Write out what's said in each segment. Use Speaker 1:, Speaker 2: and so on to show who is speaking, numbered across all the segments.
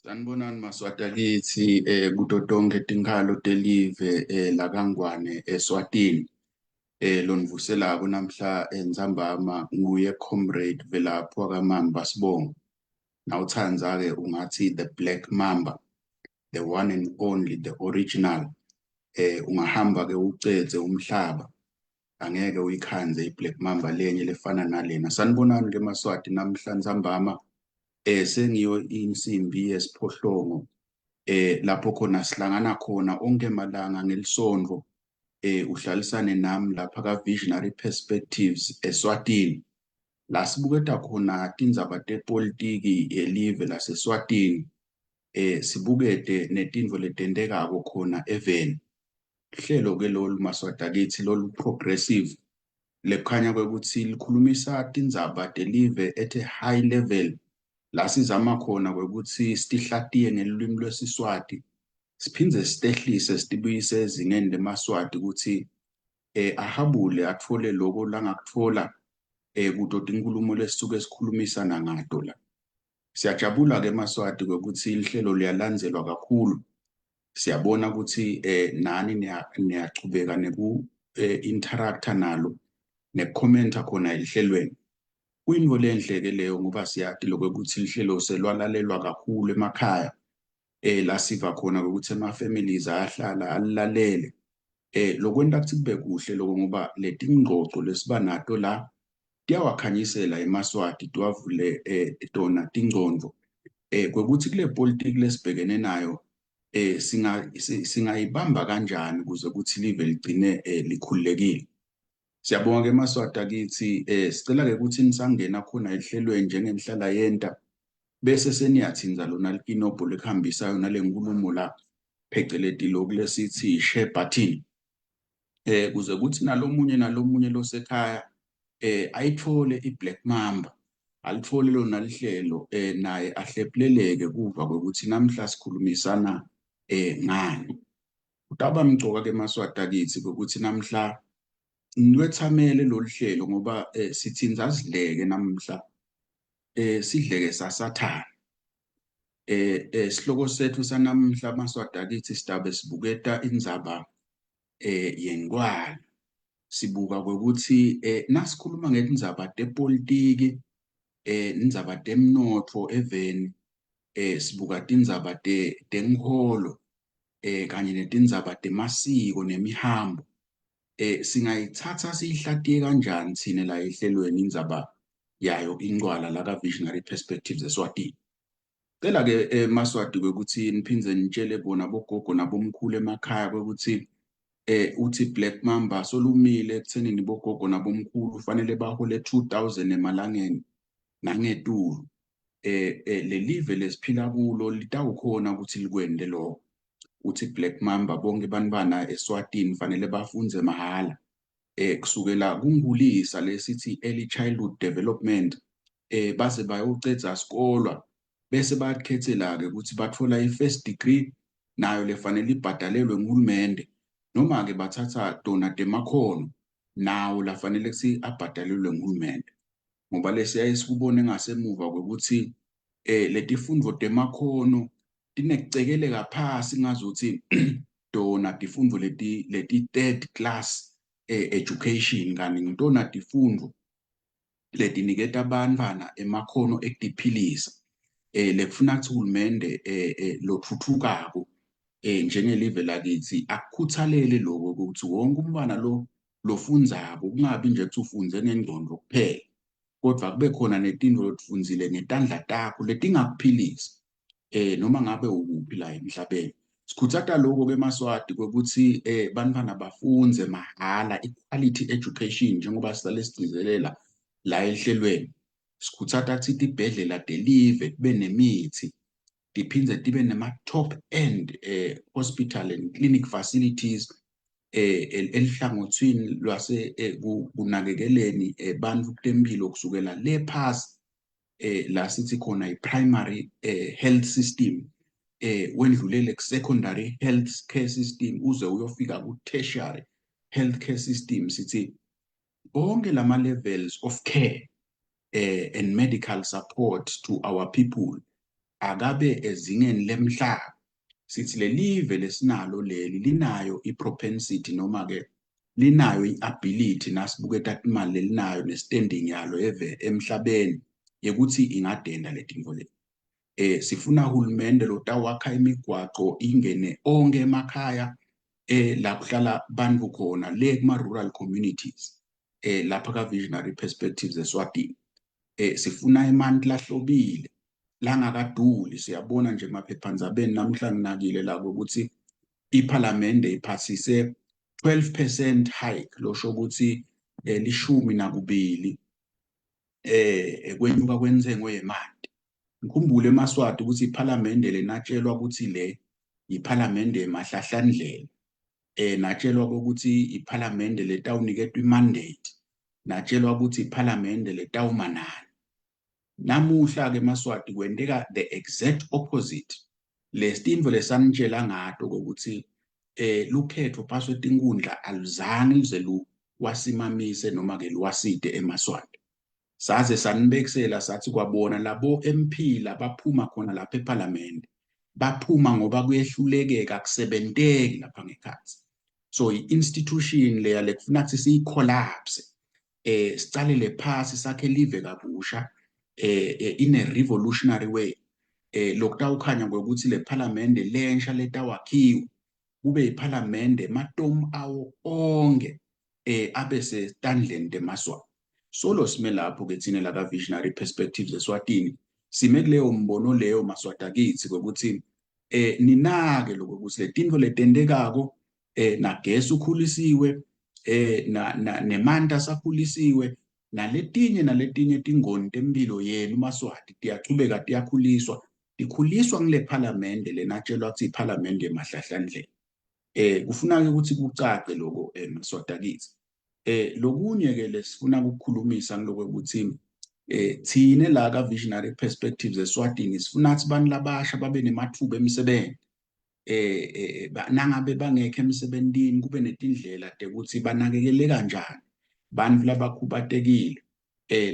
Speaker 1: Sanibonani maswati kithi kuto tonke tinkhalo telive la Kangwane eSwatini lonivuselako namhla entsambama nguye comrade Velaphi wakaMamba Sibongo. Nawuthandza-ke ungathi the Black Mamba, the one and only, the original. Ungahamba-ke ucedze umhlaba, angeke uyikhanze i-Black Mamba lenye lefana nalena. Sanibonani-ke maswati namhla ntsambama sengiyo insimbi yesiphohlongo lapho khona sihlangana khona onke malanga ngelisonto uhlalisane nami lapha ka-Visionary Perspectives eSwatini la sibuketa khona tindzaba tepolitiki elive laseSwatini sibukete netintfo letentekako khona eveni. Hlelo-ke lolu maswati kithi lolu progressive lekukhanya kwekuthi likhulumisa tindzaba telive at a high level la sizama khona kwekuthi sitihlatiye ngelulwimi lwesiswati siphindze sitehlise sitibuyise ezingeni lemaswati ukuthi ahabule atfole loko langakutfola kuto tinkulumo lesisuke sikhulumisana ngato la. Siyajabula-ke maswati kwekuthi lihlelo liyalandzelwa kakhulu. Siyabona ukuthi nani niyachubeka neku-interacta nalo nekukhomenta khona elihlelweni. Kuyinto lenhle-ke leyo ngoba siyati lokuthi lihlelo selwalalelwa kakhulu emakhaya la siva khona ukuthi ama-families ayahlala alilalele lokwenta kuthi kube kuhle loko ngoba letingxoxo lesiba nato la tiyawakhanyisela emaswati tiwavule tona tingcondvo kwekuthi kule politiki lesibhekene nayo singayibamba kanjani ukuze kuthi live ligcine likhululekile. Siyabonga-ke maswati akithi sicela-ke ukuthi nisangena khona elihlelweni njengenihlala yenta bese seniyathinza lona likinobho lekuhambisayo nale nkulumo la pheceleti loku lesithi share button kuze kuthi nalomunye losekhaya ayithole i-Black Mamba alithole lona lihlelo naye ahlephuleleke kuva kwekuthi namhla sikhulumisana ngani. Utaba mcoka-ke maswati akithi kwekuthi namhla niwethamele lolu hlelo ngoba sithinza sidleke namhla sidleke sasathana. Sihloko sethu sanamhla maswati akithi sidabe sibuketa indzaba yenkwala. Sibuka kwekuthi nasikhuluma ngetindzaba tepolitiki indzaba temnotfo eveni sibuka tindzaba tenkholo kanye netindzaba temasiko nemihambo. Singayithatha siyihlatiye kanjani thina la ehlelweni indzaba yayo inkwala la ka-Visionary Perspectives eSwatini. Cela-ke maswati kwekuthi niphindze nitshele bona bogogo nabomkhulu emakhaya kwekuthi uthi Black Mamba solumile ekuthenini bogogo nabomkhulu fanele bahole 2000 emalangeni nangetulu. Lelive lesiphila kulo litawukhona ukuthi likwende lokho. Uthi Black Mamba bonke bantwana eSwatini fanele bafunze mahala kusukela kunkulisa lesithi early childhood development base bayocedza sikolwa bese bayakhethela-ke ukuthi bathola i-first degree nayo lefanele ibhadalelwe nguhulumende noma-ke bathatha tona temakhono nawo lafanele kuthi abhadalelwe nguhulumende ngoba lesiyaye sikubone ngasemuva kwekuthi letifundvo temakhono tinekucekeleka phasi ngazuthi tona tifundvo leti third class education kanti ngitona tifundvo letiniketa abantwana emakhono ekutiphilisa lekufuna kuthi uhulumende lothuthukako njengelive lakithi akukhuthalele lokho ukuthi wonke umntwana lofundzako kungabi nje kuthi ufunze ngengcondvo kuphela kodwa kube khona netintfo lotifundzile ngetandla takho letingakuphilisa noma ngabe ukuphi la emhlabeni. Sikhutsata lokho-ke maswati kwekuthi bantwana bafunze mahala i-quality education njengoba sisale sigcizelela la ehlelweni. Sikhutsata kuthi tibhedlela telive kube nemithi tiphindze tibe nema-top end hospital and clinic facilities elihlangothini lwase kunakekeleni bantfu kutemphilo kusukela le phasi la sithi khona i-primary health system wendlulele ku-secondary health care system uze uyofika ku-tertiary health care system. Sithi bonke lama-levels of care and medical support to our people akabe ezingeni lemhlaba. Sithi le live lesinalo leli linayo i-propensity noma-ke linayo i-ability nasibuke tatimali lelinayo ne-standing yalo emhlabeni yokuthi ingadenda le tinto le. Sifuna uhulumende lotawakha imigwaqo ingene onke emakhaya la kuhlala bantu khona le kuma-rural communities lapha ka-visionary perspectives eSwatini. Sifuna emanti lahlobile langakaduli. Siyabona nje emaphephandzabeni namhla nginakile la ukuthi iphalamende iphasise 12% hike, losho ukuthi 12% kwenyuka kwentengo yemanti. Ngikhumbule eMaswati ukuthi iphalamende lenatshelwa ukuthi le iphalamende yemahlahlandlela, natshelwa ukuthi iphalamende letawuniketwa imandate, natshelwa ukuthi iphalamende letawumanani. Namuhla-ke eMaswati kwenteka the exact opposite. Lesitindvo lesanitshela ngato kokuthi lukhetho phasi kwetinkundla aluzange luze luwasimamise noma-ke luwasite eMaswati. Saze sanibekisela sathi kwabona labo MP labaphuma khona lapha ephalamende baphuma ngoba kuyehlulekeka kusebenteki lapha ngekhatsi. So i-institution leya lekufuna ukuthi siyicollapse, sicalele phasi sakhe live kabusha in a revolutionary way. Lokutawukhanya ngokuthi le phalamende lensha letawakhiwa kube iphalamende matomu awo onke abe sestandleni teMaswati. Solo sime lapho-ke thina la ka-Visionary Perspectives eSwatini, sime kuleyo mbono leyo Maswati akithi kokuthi ninake lokho ukuthi le tinto letendekako nagesi ukhulisiwe, nemanti asakhulisiwe, naletinye tingoni tempilo yenu Maswati tiyachubeka tiyakhuliswa, tikhuliswa ngile phalamende lenatshelwa ukuthi iphalamende yemahlahlandlela. Kufuna-ke ukuthi kucace lokho Maswati akithi. Lokunye-ke lesifuna ukukhulumisa ngilokho ukuthi thine la ka-Visionary Perspectives eSwatini sifuna ukuthi bantu labasha babe nemathuba emisebenzi. Nangabe bangekho emsebentini kube netindlela tekuthi banakekele kanjani bantu labakhubatekile,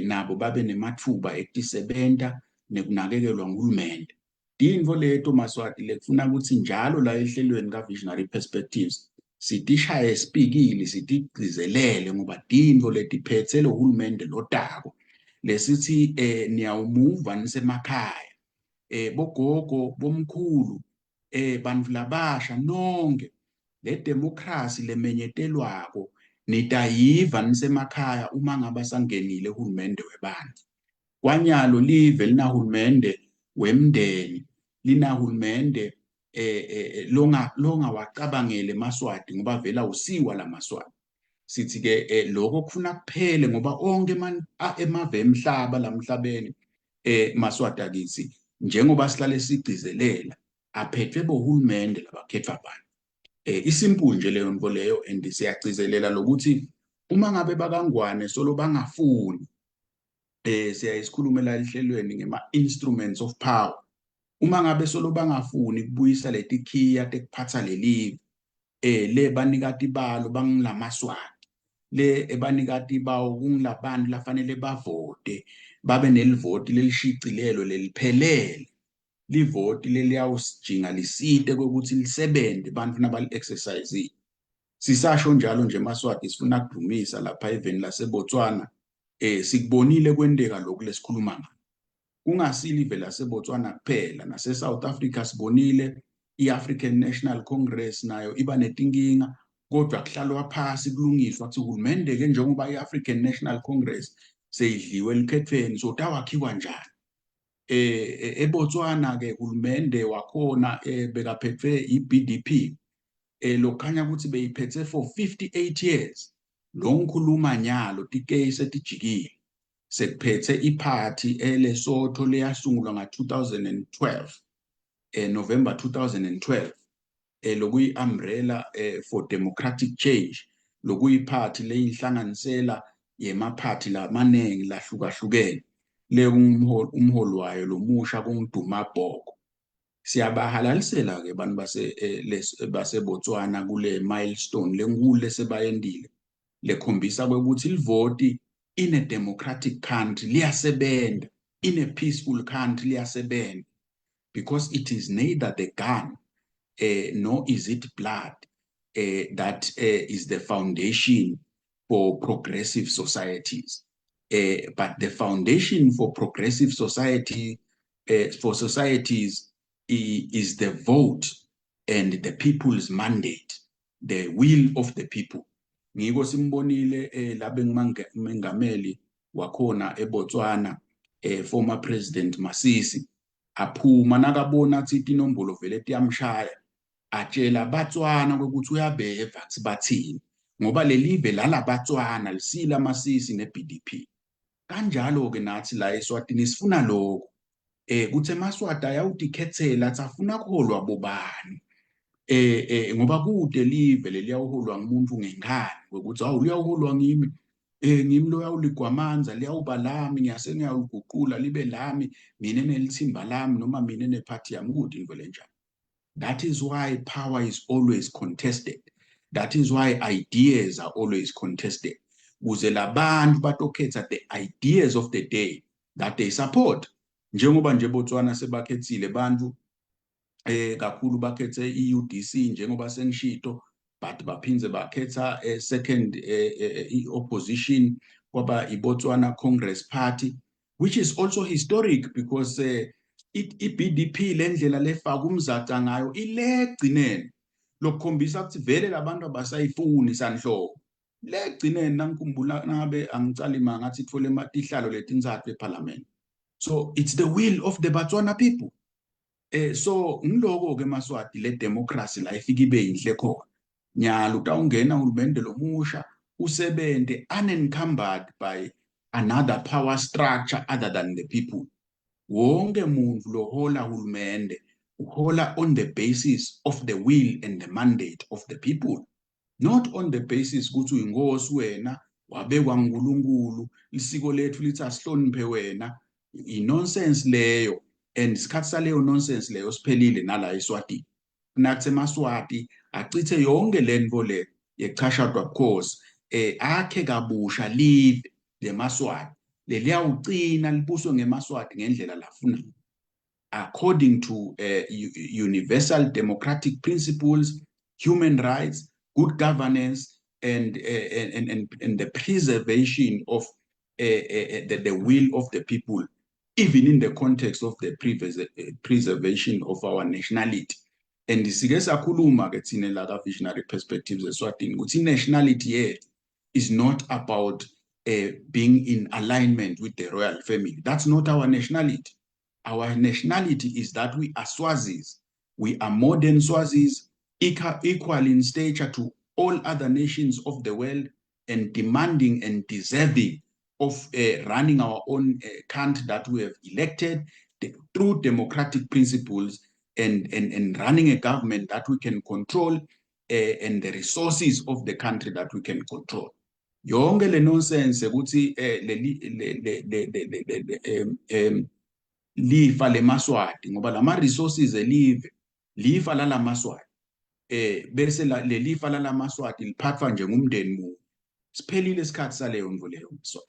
Speaker 1: nabo babe nemathuba ekusebenta nekunakekelwa nguhulumende. Tintfo leto Maswati lekufuna ukuthi njalo la ehlelweni ka-Visionary Perspectives sitishaye sipikile, sitigcizelele ngoba tintfo letiphethe lo hulumende lotako lesithi niyawumuva nisemakhaya, bogogo bomkhulu, bantu labasha nonke le demokrasi lemenyetelwako nitayiva nisemakhaya uma ngabe sangenile uhulumende webantu. Kwanyalo live linahulumende wemndeni, linahulumende longawacabangele Maswati ngoba vela usiwa la Maswati. Sithi-ke lokho kufuna kuphele ngoba onke emave emhlaba lamhlabeni Maswati akithi njengoba sihlale sigcizelela aphethwe bohulumende labakhethwa abantu. Isimple nje leyo nto leyo, and siyagcizelela lokuthi uma ngabe bakangwane solo bangafuni, siyayisikhulumela ehlelweni ngema-instruments of power. Uma ngabe solo bangafuni kubuyisa letikhiya tekuphatha lelive, le banikati balo bangilaMaswati, le ebanikati bawo kungilabantu lafanele bavote, babe nelivoti lelishicilelo leliphelele, livoti leliyawusijinga lisite kokuthi lisebenze bantu nabali-exercise. Sisasho njalo nje Maswati sifuna kudumisa lapha even laseBotswana, sikubonile kwenteka lokhu lesikhuluma ngakho. Kungasilive laseBotswana kuphela, nase-South Africa sibonile i-African National Congress nayo iba netinkinga, kodwa kuhlalwa phasi kulungiswa kuthi uhulumende-ke njengoba i-African National Congress seyidliwe elikhethweni sotawakhiwa njani. eBotswana-ke uhulumende wakhona bekaphethwe i-BDP, lokhanya ukuthi beyiphethe for 58 years. Lo ngikhuluma nyalo tikese tijikile. Sekuphethe iphathi eLesotho leyasungulwa nga-2012, November 2012, lokuyi-umbrella for democratic change, lokuyiphathi leyinhlanganisela yemaphathi lamanengi lahlukahlukene. Le umholi wayo lomusha kungiduma Bhoko. Siyabahalalisela-ke bantu baseBotswana kule milestone lenkulu lesebayendile, lekhombisa ukuthi livoti in a democratic country liyasebenza, in a peaceful country liyasebenza. because it is neither the gun nor is it blood that is the foundation for progressive societies. But the foundation for progressive society, for societies, is the vote and the people's mandate, the will of the people. Ngiko simbonile labe ngumengameli wakhona eBotswana, former President Masisi, aphuma nakabona athi inombolo vele tiyamshaya, atshela abaTswana ukuthi uyabeva kuthi bathini, ngoba leli live lala baTswana lisila Masisi ne-BDP. Kanjalo-ke nathi la eSwatini sifuna lokho. Kuthe eMaswati ayawutikhethela athi afuna kuholwa bobani. Ngoba kude live leliyawuholwa ngumuntu ngenkani, ukuthi awu liyawuholwa ngimi, ngimi lo yawuligwamanza, liyawuba lami, ngiyase ngiyawuguqula libe lami, mina nelithimba lami noma mina nephathi yami, kude into lenjalo. That is why power is always contested. That is why ideas are always contested. Ukuze labantu batokhetha the ideas of the day that they support. Njengoba nje eBotswana sebakhethile bantu kakhulu bakhethe i-UDC njengoba sengishito, but baphindze bakhetha second opposition kwaba iBotswana Congress Party, which is also historic because i-BDP lendlela lefaka umzaca ngayo ilegcinene lokukhombisa ukuthi vele labantu abasayifuni sanhlobo. Legcinene nangikhumbula ngabe angicala imanga ngathi itfole tihlalo letintsathu eParliament. So it's the will of the Botswana people. So ngiloko-ke eMaswati le democracy la ifika ibe yinhle khona. Nyalo utawungena uhulumende lomusha usebente unencumbered by another power structure other than the people. Wonke muntu lohola hulumende uhola on the basis of the will and the mandate of the people, not on the basis ukuthi uyinkosi wena wabekwa nguNkulunkulu isiko lethu lithi asihloniphe wena. I-nonsense leyo, and isikhathi saleyo nonsense leyo siphelile nala eSwatini. Nathi eMaswati achithe yonke le nto le yechashadwa bukhosi, akhe kabusha live leMaswati leliyawugcina libuswe ngeMaswati ngendlela lafuna, according to universal democratic principles, human rights, good governance, and the preservation of the will of the people, even in the context of the preservation of our nationality. And sike sakhuluma-ke thina la ka-Visionary Perspectives eSwatini ukuthi nationality yethu is not about being in alignment with the royal family. That's not our nationality. Our nationality is that we are Swazis. We are modern Swazis, equal in stature to all other nations of the world, and demanding and deserving of running our own country that we have elected through democratic principles, and running a government that we can control, and the resources of the country that we can control. Yonke le nonsense ukuthi lifa leMaswati ngoba lama resources elive lifa la laMaswati, bese le lifa la laMaswati liphathwa njengomndeni munye. Siphelile isikhathi saleyo nto leyo. So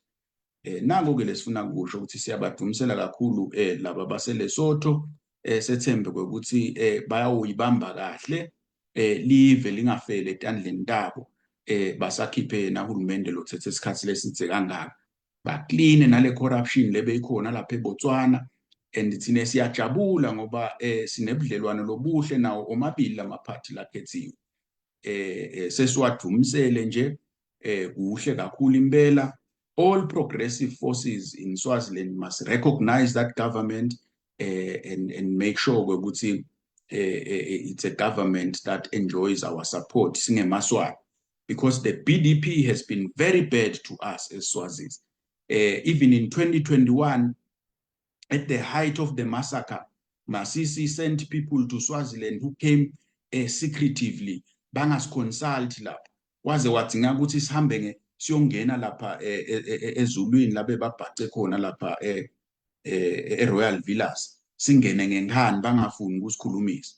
Speaker 1: nango-ke lesifuna kusho ukuthi siyabadumisela kakhulu laba baseLesotho, sethembe ukuthi bayawuyibamba kahle live lingafele etandleni tabo, basakhiphe nahulumende lothethe isikhathi lesithe kangaka, bakline nale corruption lebeyikhona lapha eBotswana. And thina siyajabula ngoba sinebudlelwano lobuhle nawo omabili lamaphathi lakhethiwe. Sesiwadumisele nje kuhle kakhulu impela. All progressive forces in Swaziland must recognize that government and make sure ukuthi it's a government that enjoys our support singeMaswati, because the BDP has been very bad to us as Swazis. Even in 2021, at the height of the massacre, Masisi sent people to Swaziland who came secretively, bangas consult lapha, waze wadinga ukuthi sihambe siyongena lapha ezulwini labe babhace khona lapha eRoyal Villas, singene ngenkani bangafuni ukusikhulumisa.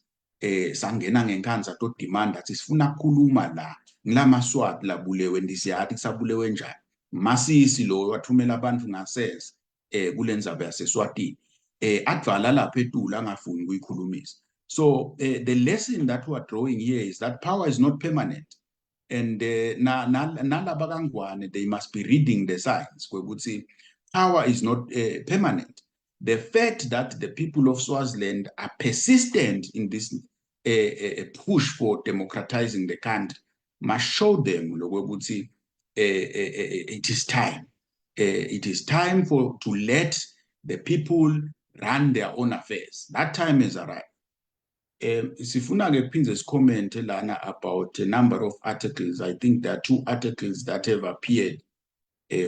Speaker 1: Sangena ngenkani sato demand athi sifuna ukukhuluma la ngilamaSwati labulewe ndisiyathi kusabulewe njani. Masisi lo wathumela abantu ngasese kulendzaba yaseSwatini. advala lapha etula angafuni ukuyikhulumisa. So the lesson that we are drawing here is that power is not permanent. And nalaba kangwane, they must be reading the signs. We would say power is not permanent. The fact that the people of Swaziland are persistent in this push for democratizing the country must show them, we would say, it is time. It is time to let the people run their own affairs. That time has arrived. Sifuna-ke kuphinde sicomente lana about a number of articles. I think there are 2 articles that have appeared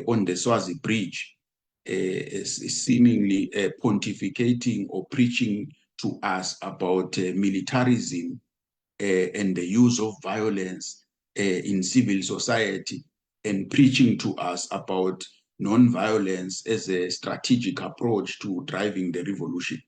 Speaker 1: on the Swazi Bridge, seemingly pontificating or preaching to us about militarism and the use of violence in civil society, and preaching to us about non-violence as a strategic approach to driving the revolution.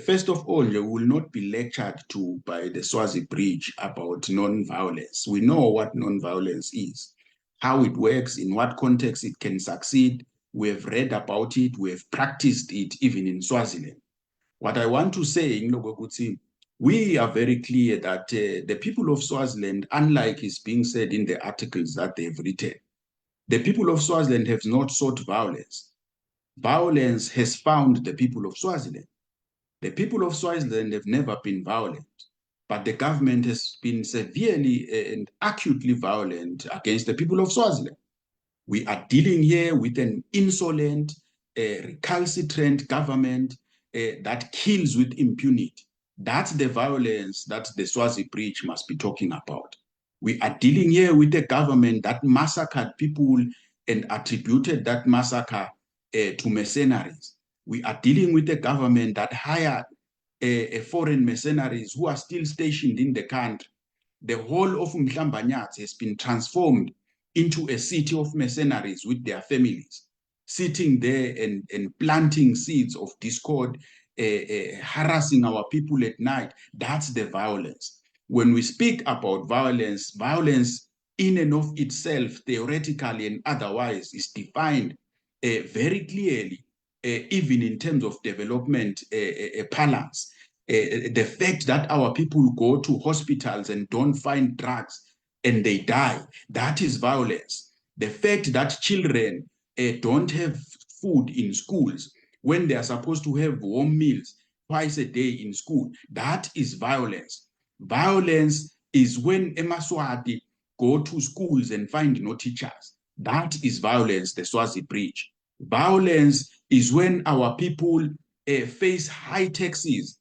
Speaker 1: First of all, you will not be lectured to by the Swazi Bridge about non-violence. We know what non-violence is, how it works, in what context it can succeed. We have read about it, we have practiced it even in Swaziland. What I want to say, we are very clear that the people of Swaziland, unlike is being said in the articles that they've written, the people of Swaziland have not sought violence. Violence has found the people of Swaziland. The people of Swaziland have never been violent, but the government has been severely and acutely violent against the people of Swaziland. We are dealing here with an insolent, recalcitrant government that kills with impunity. That's the violence that the Swazi Bridge must be talking about. We are dealing here with a government that massacred people and attributed that massacre to mercenaries. We are dealing with a government that hired foreign mercenaries who are still stationed in the country. The whole of Mhlambanyatsi has been transformed into a city of mercenaries with their families, sitting there and planting seeds of discord, harassing our people at night. That's the violence. When we speak about violence, violence in and of itself, theoretically and otherwise, is defined very clearly, even in terms of development balance. The fact that our people go to hospitals and don't find drugs and they die, that is violence. The fact that children don't have food in schools when they are supposed to have warm meals twice a day in school, that is violence. Violence is when Emaswati go to schools and find no teachers. That is violence, the Swazi Bridge. Violence is when our people face high taxes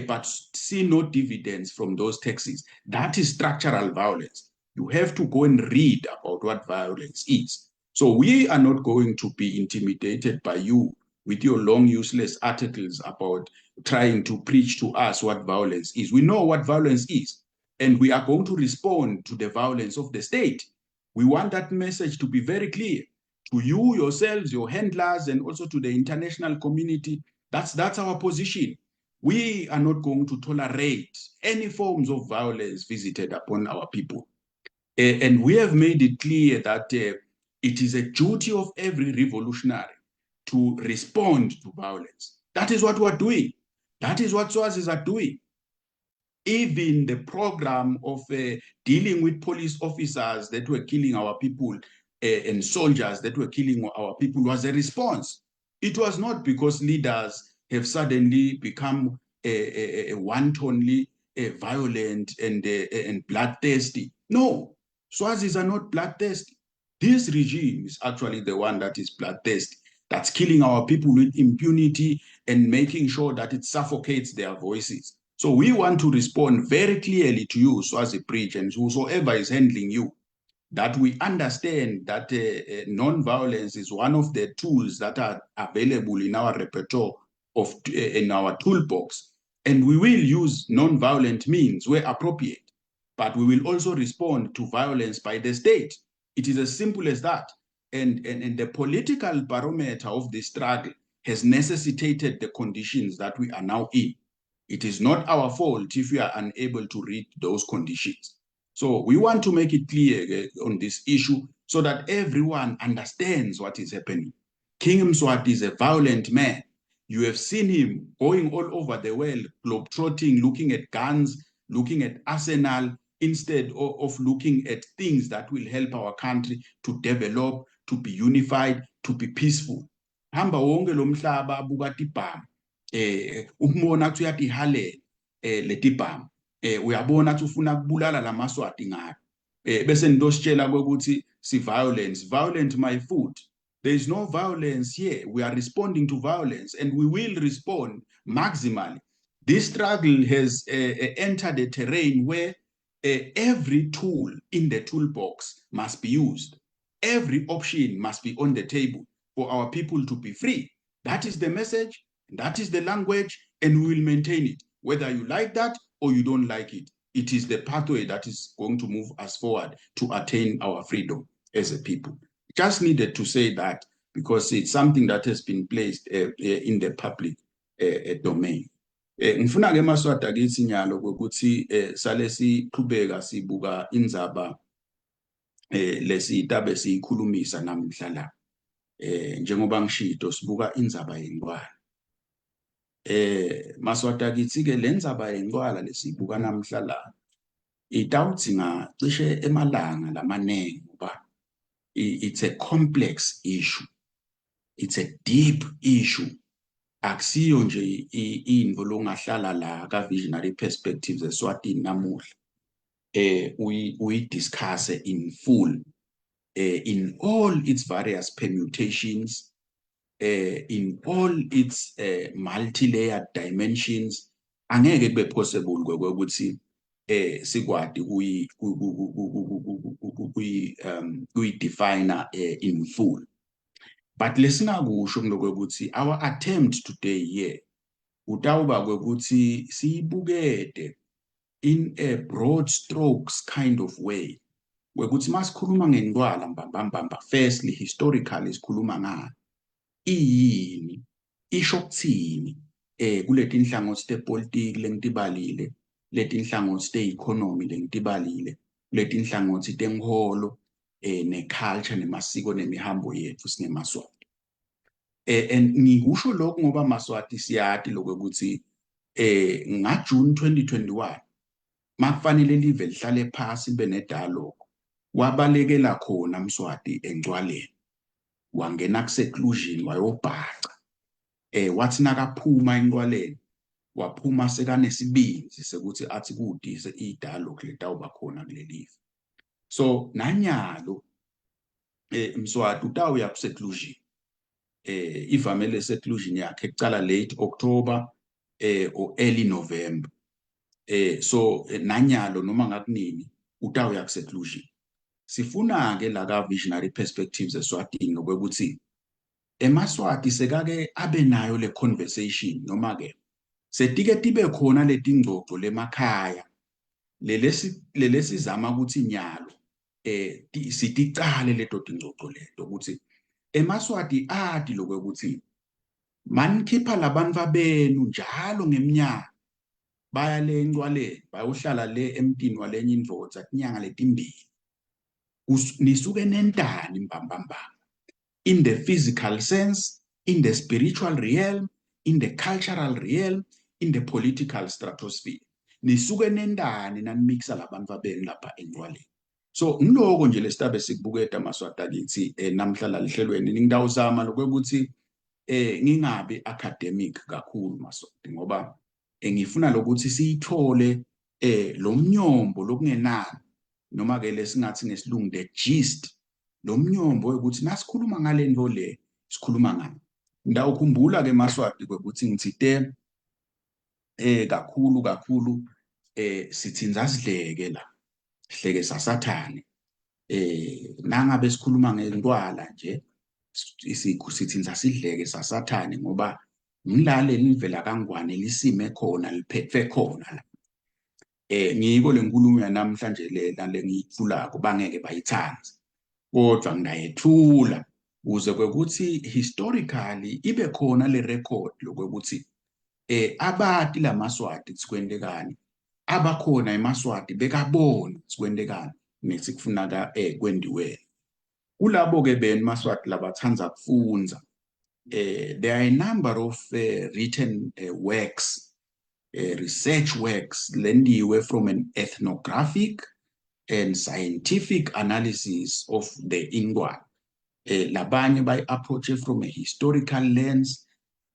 Speaker 1: but see no dividends from those taxes. That is structural violence. You have to go and read about what violence is. So we are not going to be intimidated by you with your long, useless articles about trying to preach to us what violence is. We know what violence is, and we are going to respond to the violence of the state. We want that message to be very clear to you, yourselves, your handlers, and also to the international community. That's our position. We are not going to tolerate any forms of violence visited upon our people. And we have made it clear that it is a duty of every revolutionary to respond to violence. That is what we're doing. That is what Swazis are doing. Even the program of dealing with police officers that were killing our people and soldiers that were killing our people was a response. It was not because leaders have suddenly become wantonly violent and bloodthirsty. No, Swazis are not bloodthirsty. This regime is actually the one that is bloodthirsty, that's killing our people with impunity and making sure that it suffocates their voices. So we want to respond very clearly to you, Swazi Bridge, and whosoever is handling you, that we understand that non-violence is one of the tools that are available in our repertoire in our toolbox, and we will use non-violent means where appropriate, but we will also respond to violence by the state. It is as simple as that. And the political barometer of the struggle has necessitated the conditions that we are now in. It is not our fault if we are unable to read those conditions. So we want to make it clear on this issue so that everyone understands what is happening. King Mswati is a violent man. You have seen him going all over the world, globetrotting, looking at guns, looking at arsenal, instead of looking at things that will help our country to develop, to be unified, to be peaceful. Hamba wonke lo mhlaba abuka tibhamu, umbona ukuthi uyatihalela leti bhamu, uyabona ukuthi ufuna kubulala lamaswati ngayo. Bese nitositshela ukuthi violence my food. There is no violence here. We are responding to violence and we will respond maximally. This struggle has entered a terrain where every tool in the toolbox must be used. Every option must be on the table for our people to be free. That is the message, that is the language, and we will maintain it. Whether you like that or you don't like it, it is the pathway that is going to move us forward to attain our freedom as a people. Just needed to say that because it's something that has been placed in the public domain. Ngifuna-ke Maswati akithi nyalo ukuthi sale siqhubeka sibuka indzaba lesitabe siyikhulumisa namhla la. Njengoba ngishito sibuka indzaba yencwala. Maswati akithi-ke le ndzaba yencwala lesiyibuka namhla la itawudzinga cishe emalanga lamanengi ngoba it's a complex issue. It's a deep issue. Akusiyo nje into longahlala la ka visionary perspectives eSwatini namuhla. We discuss in full in all its various permutations, in all its multi-layered dimensions. Angeke kube possible ukuthi sikwadi define in full. But lesingakusho ngokuthi our attempt today here utawuba ukuthi siyibukede in a broad strokes kind of way. Wekuthi masikhuluma ngencwala mbambamba, firstly historically sikhuluma ngani, iyini, isho ukuthini kuleti nhlangothi tepolitiki lengitibalile, leti nhlangothi te-economy lengitibalile, leti nhlangothi tenholo ne-culture nemasiko nemihambo yethu singemaswati. And ngikusho lokho ngoba Maswati siyati lokho ukuthi ngaJune 2021 makufanele live lihlale phasi libe ne-dialogue, wabalekela khona Mswati encwaleni, wangena ku-seclusion wayobhaca. Wathi nakaphuma encwaleni waphuma sekanesibinzi sekuthi athi kudise i-dialogue letawuba khona kulelive. So nanyalo Mswati utawuya ku-seclusion, ivamele seclusion yakhe ekucala late October or early November. So nanyalo noma ngakunini utawuya ku-seclusion. Sifuna-ke la ka visionary perspectives eSwatini ngokuthi emaswati sekake abe nayo le conversation, noma-ke setike tibe khona leti ngxoxo lemakhaya lelesizama ukuthi nyalo siticale leto tingxoxo leto ukuthi emaswati ati lokho ukuthi manikhipha labantu abenu njalo ngeminyaka baya le encwaleni bayohlala le emntini walenye indvodza tinyanga letimbili, nisuke nentani mbambamba, in the physical sense, in the spiritual realm, in the cultural realm, in the political stratosphere. Nisuke nentani nanimixa labantu abenu lapha encwaleni. So ngiloko nje lesitabe sikubuketa Maswati akithi namhla la lihlelweni ngidawuzama lokuthi ngingabi academic kakhulu Maswati ngoba ngifuna lokuthi siyithole lo mnyombo lokungenani, noma ke lesingathi ngesilungu the gist, lo mnyombo ukuthi nasikhuluma ngale nto le sikhuluma ngani. Ndawukhumbula ke Maswati ukuthi ngithite kakhulu sithinza sidleke la sihleke sasathane, nangabe sikhuluma ngencwala nje sithinza sidleke sasathane ngoba ngilale livela kangwane lisime khona liphethe khona la. Ngiko lenkulumo yanamhlanje le ngiyithulako bangeke bayithanze, kodwa ngiyayethula ukuze kwekuthi historically ibe khona le record lokuthi abati lamaswati sikwendekani, abakhona emaswati bekabona sikwendekani nesikufunaka kwendiweni. Kulabo ke benu Maswati labathanza kufunza There are a number of written works, research works, lendiwe from an ethnographic and scientific analysis of the Ingwala. Labanye by approach from a historical lens,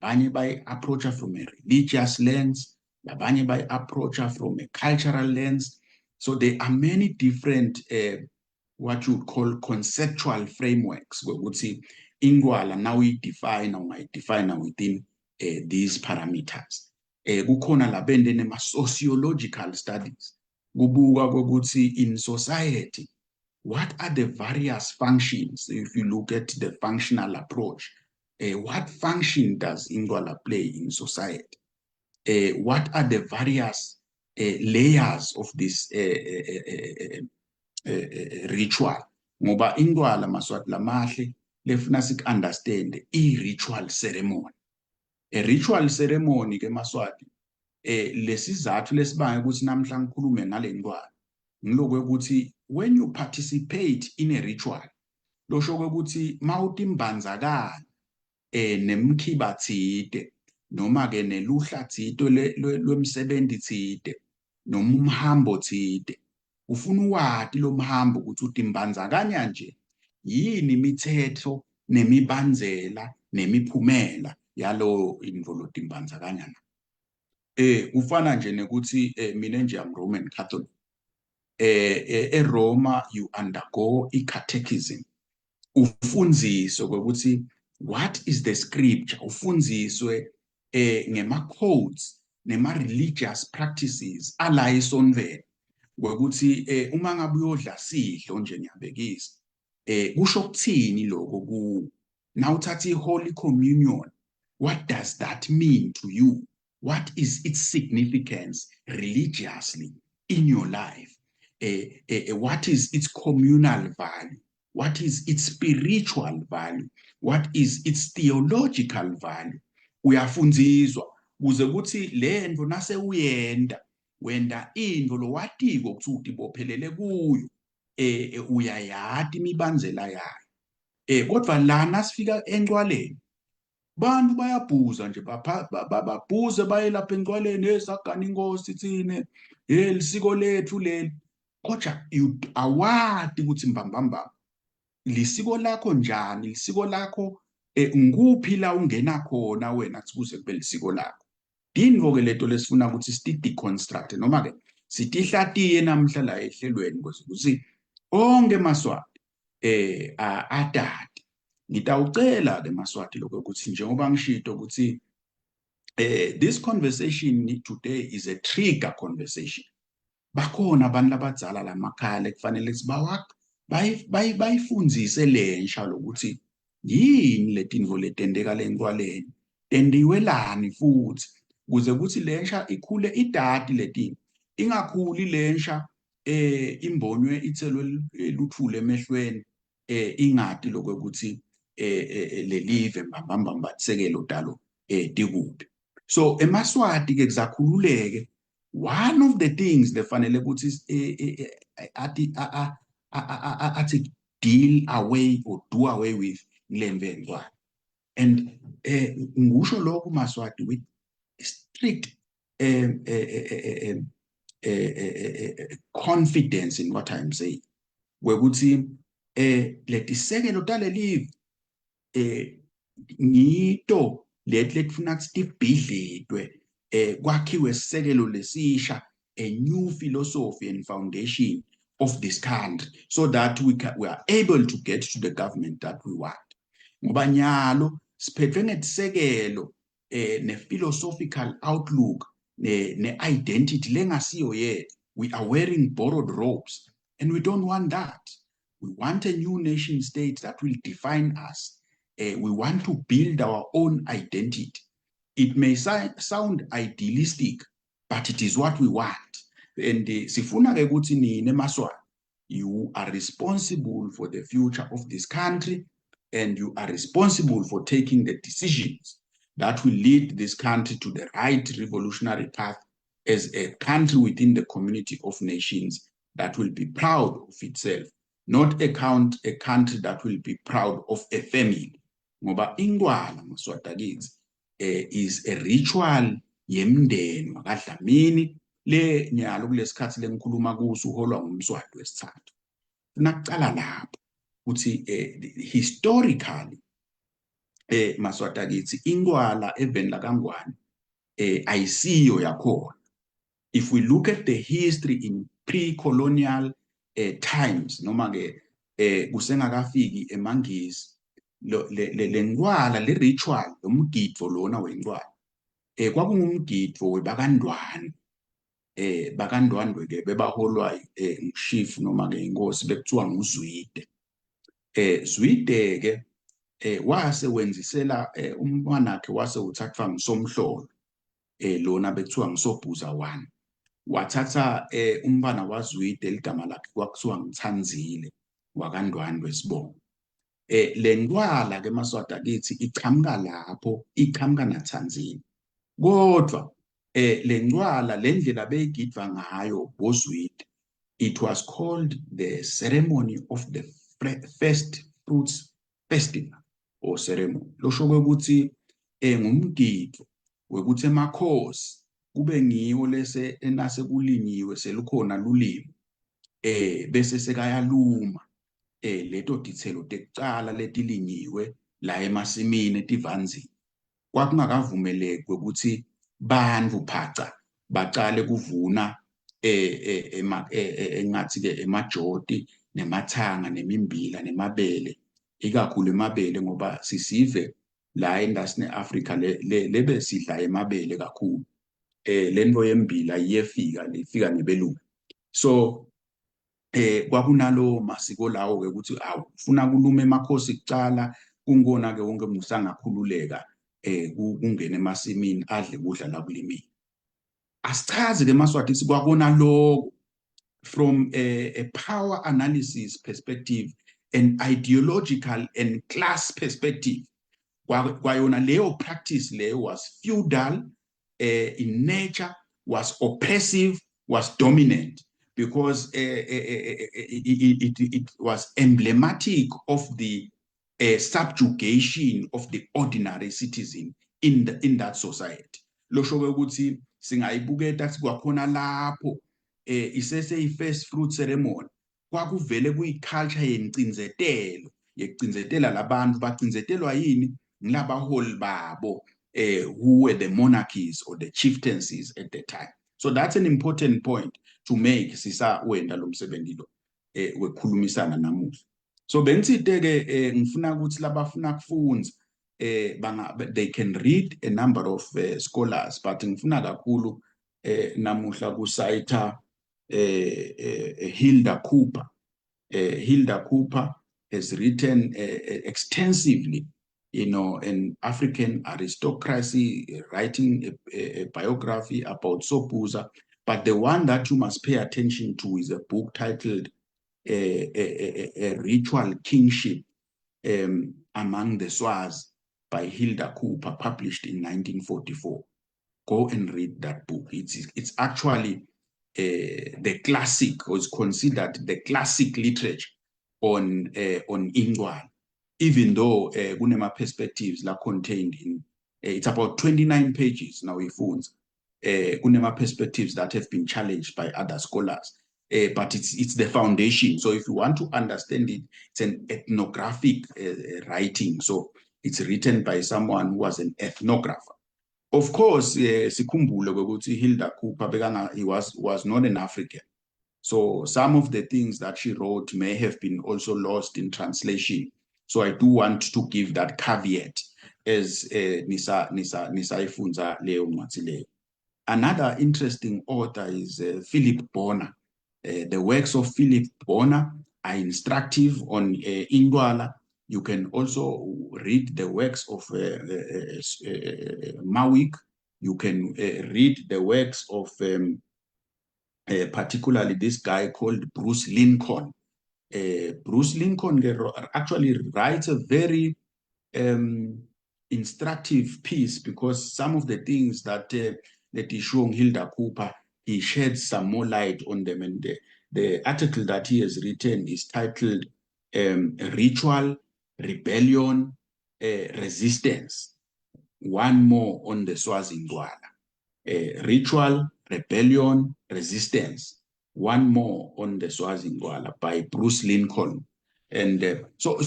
Speaker 1: labanye by approach from a religious lens, labanye by approach from a cultural lens. So there are many different what you would call conceptual frameworks where we would see Ingwala now we define or might define within these parameters. Kukhona labende nema sociological studies. Kubuka kokuthi in society, what are the various functions? If you look at the functional approach, what function does Ingwala play in society? What are the various layers of this ritual? Ngoba Ingwala maswati lamahle lefuna understand i-ritual ceremony. A ritual ceremony ke maswati lesizathu lesibanga ukuthi namhla ngikhulume ngale Ingwala ngilokwe ukuthi when you participate in a ritual losho ukuthi mawuthi imbanzakala nemkhiba thide noma ke neluhla thide lwemsebenzi thide noma umhambo thide ufuna uwadi lo mhambo ukuthi utimbanzakanya nje yini imithetho nemibanzela nemiphumela yalo involved timbanzakanya na ufana nje nekuthi mina nje am Roman Catholic eRoma you undergo i-catechism ufundziswe ukuthi what is the scripture ufundziswe ngema-codes nema-religious practices ala esonvele ngokuthi uma ngabe uyodla sidlo nje ngiyabekisa kusho ukuthini lokho ku nawuthatha i-holy communion what does that mean to you what is its significance religiously in your life what is its communal value what is its spiritual value what is its theological value uyafundziswa kuze kuthi lento nase uyenda wenda into lo watiko ukuthi utibophelele kuyo uyayati imibanzela yayo kodwa lana sifika encwaleni bantu bayabhuza nje babhuze baye lapha encwaleni esagana inkosi thine lisiko lethu leli kodwa awadi ukuthi mbambamba lisiko lakho njani lisiko lakho nguphi la ungena khona wena kuze kube lisiko lakho dingo ke leto lesifuna ukuthi sithi deconstruct noma ke sitihlatiye namhla la ehlelweni ukuthi onke maswati atati ngitawucela ke maswati lokho ukuthi njengoba ngishito ukuthi this conversation today is a trigger conversation bakhona abantu labadzala lamakhaya kufanele bayifundzise lensha lokuthi yini letinto letendeka lencwaleni tendiwelani futhi kuze kuthi lensha ikhule idadi letini ingakhuli lensha imbonywe ithelwe luthule emehlweni ingadi lokuthi lelive mbambamba tsekelo dalo dikude so emaswati ke kuzakhululeke one of the things lefanele ukuthi athi deal away or do away with nglemveni kwayo and ngisho lokho maswati with strict confidence in what I'm saying wekuthi letisekelo talelive ngito letfuna sitibhidlitwe kwakhiwe sisekelo lesisha a new philosophy and foundation of this country so that we are able to get to the government that we want ngoba nyalo siphethwe ngetisekelo ne-philosophical outlook ne-identity lengasiyo yethu we are wearing borrowed robes and we don't want that we want a new nation state that will define us we want to build our own identity it may sound idealistic but it is what we want and sifuna ke ukuthi nini emaswati you are responsible for the future of this country and you are responsible for taking the decisions that will lead this country to the right revolutionary path as a country within the community of nations that will be proud of itself, not a country that will be proud of a family. ngoba ingwala maswata kithi is a ritual yemndeni wakwaDlamini le nyalo kulesikhathi lengikhuluma kuso uholwa ngumswati wesithathu. Nakucala lapho ukuthi historically maswata kithi ingwala eveni laKangwane ayisiyo yakhona. If we look at the history in pre-colonial times noma ke kusengakafiki eMangisi le ngwala le ritual umgidvo lona wengwala kwakungumgidvo webakandwane bakandwandwe ke bebaholwa ngushifu noma ke inkosi bekuthiwa nguZwide. Zwide ke wase wenzisela umntwanakhe wase uthathwa ngusomhlolo lona bekuthiwa nguSobhuza 1. Wathatha umntwana waZwide ligama lakhe kwakuthiwa nguThanzile wakandwandwe sibongo. Le ngwala ke maswata kithi ichamuka lapho, ichamuka naThanzile. Kodwa le ngwala le ndlela beyigidva ngayo boZwide, it was called the ceremony of the first fruits festival or ceremony. Losho ukuthi ngumgidvo wekuthi emakhosi kube ngiwo lese enase kulinyiwe selukhona lulimo bese sekayaluma leto dithelo tekucala letilinyiwe la emasimini etivanzini. Kwakungakavumeleki ukuthi bantfu phaca baqale kuvuna engathi ke emajoti nemathanga nemimbila nemabele, ikakhulu emabele ngoba sisive la endasini Africa lebe sidla emabele kakhulu. Lento yembila iyefika lifika nebelungu. So kwakunalo masiko lawo ke ukuthi awufuna kuluma emakhosi kucala kungona ke wonke umuntu sangakhululeka kungena emasimini adle kudla la kulimini. Asichaze ke maswati sikwakona lokho from a power analysis perspective, an ideological and class perspective. Kwayona leyo practice leyo was feudal in nature, was oppressive, was dominant, because it was emblematic of the subjugation of the ordinary citizen in that society. Losho ukuthi singayibuketa sikwakhona lapho isese i-first fruit ceremony kwakuvele kuyiculture yekucinzetela labantu bacinzetelwa yini ngilabaholi babo who were the monarchies or the chieftaincies at the time. So that's an important point to make sisa wenda lo msebenzi lo wekhulumisana namuhla. So bengitsite ke ngifuna ukuthi labafuna kufunda they can read a number of scholars, but ngifuna kakhulu namuhla kusayitha Hilda Cooper. Hilda Cooper has written extensively, an African aristocracy, writing a biography about Sobhuza. But the one that you must pay attention to is a book titled A Ritual Kingship Among the Swazi by Hilda Cooper, published in 1944. Go and read that book. It's actually the classic, or is considered the classic literature on Ingwala, even though kunema perspectives la contained in it's about 29 pages now ifunds kunema perspectives that have been challenged by other scholars, but it's the foundation. So if you want to understand it, it's an ethnographic writing, so it's written by someone who was an ethnographer. Of course, sikhumbule ukuthi Hilda Cooper he was not an African. So some of the things that she wrote may have been also lost in translation. So I do want to give that caveat as nisa ifunza leyo ncwadi leyo. Another interesting author is Philip Bonner. The works of Philip Bonner are instructive on Ingwala. You can also read the works of Mawick. You can read the works of particularly this guy called Bruce Lincoln. Bruce Lincoln actually writes a very instructive piece, because some of the things that is showing Hilda Cooper, he sheds some more light on them. And the article that he has written is titled Ritual, Rebellion, resistance, one more on the Swazi Ndwala. Ritual, Rebellion, Resistance, one more on the Swazi Ndwala by Bruce Lincoln. And so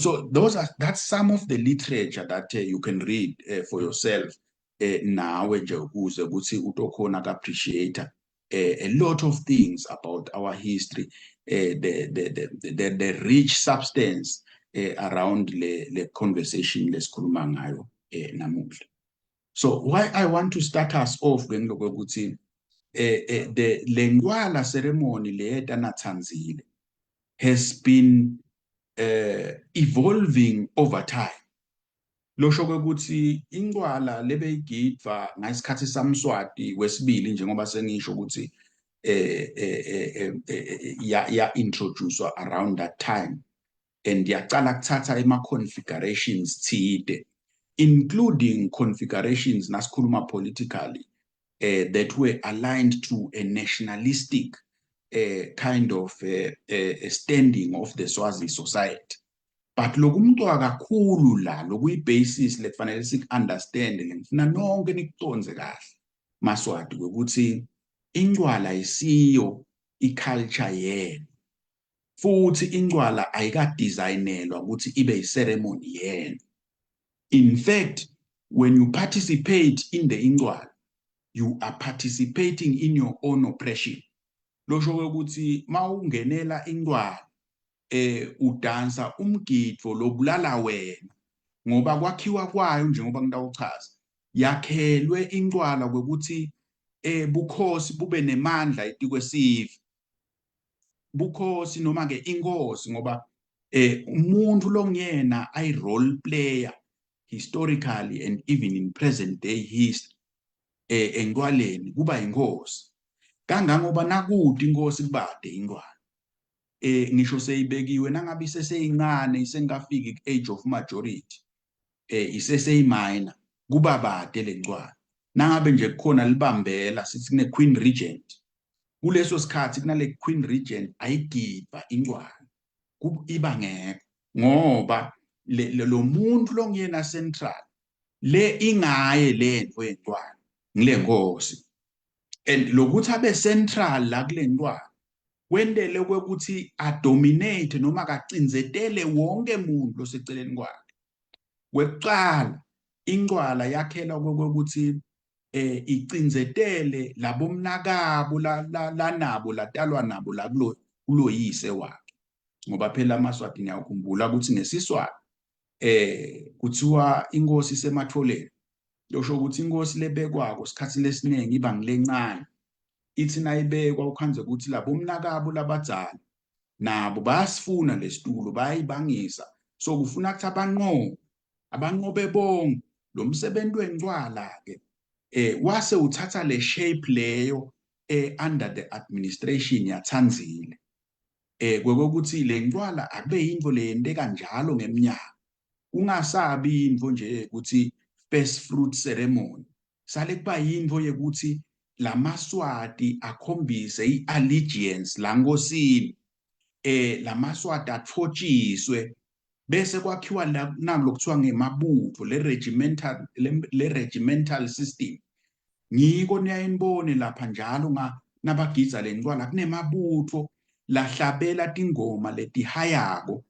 Speaker 1: that's some of the literature that you can read for yourself now nje ukuze ukuthi utokhona appreciate a lot of things about our history, the rich substance around the conversation lesikhuluma ngayo namuhla. So why I want to start us off ukuthi the Lengwala ceremony le Tanzile has been evolving over time. Losho ukuthi ingwala lebeyigidva ngasikhathi samswati wesibili njengoba sengisho ukuthi ya introduced around that time, and yaqala kuthatha configurations thide, including configurations nasikhuluma politically that were aligned to a nationalistic kind of standing of the Swazi society. But lokumntwa kakhulu la lokuyibasis lekufanele sik-understand ngifuna nonke nikuconze kahle Maswati ukuthi ingcwala isiyo iculture yenu, futhi ingcwala ayikadesignelwa ukuthi ibe yiceremony yenu. In fact, when you participate in the ingcwala, you are participating in your own oppression. Losho ukuthi mawungenela ingcwala udansa umgidvo lobulala wena ngoba kwakhiwa kwayo njengoba ngitawuchaza yakhelwe ingcwala kwekuthi bukhosi bube nemandla etikwesive, bukhosi noma ke inkosi ngoba umuntu longena ay role player historically and even in present day history engcwaleni kuba inkosi kangangoba nakude inkosi kubade ingcwala. Ngisho seyibekiwe nangabe iseseyincane isengafiki ku-age of majority iseseyiminor kuba bade lencwala. Nangabe nje kukhona libambela sithi kune queen regent, kuleso sikhathi kunale queen regent ayigiva ingcwala iba ngekho ngoba lo muntu longena central le ingaye lento yencwala ngile nkosi, and lokuthi abe central la kule ncwala wendele kwekuthi adominate noma kacinzetele wonke umuntu loseceleni kwakhe. Kwekuqala ingcwala yakhelwa kwekuthi icinzetele labomnakabo lanabo latalwa nabo la kuloyise wakhe, ngoba phela amaswati ngiyakhumbula ukuthi ngesiswati kuthiwa inkosi sematholeni, losho ukuthi inkosi lebekwako sikhathi lesiningi iba ngilencane, ithi nayibekwa ukhanze ukuthi labomnakabo labadzala nabo bayasifuna lesitulo bayayibangisa, so kufuna ukuthi abanqobe bonke lo msebenzi wengcwala ke wase uthatha le shape leyo under the administration yaThanzile kwekokuthi le ngcwala akube yinto leyente kanjalo ngeminyaka, ungasabi into nje ukuthi first fruit ceremony, sale kuba yinto yekuthi lamaswati akhombise i-allegiance lankosini, lamaswati athotshiswe bese kwakhiwa nalo kuthiwa ngemabutho le regimental system. Ngiko niyayinibone lapha njalo nabagidza le ncwala kunemabutho lahlabela tingoma letihayako,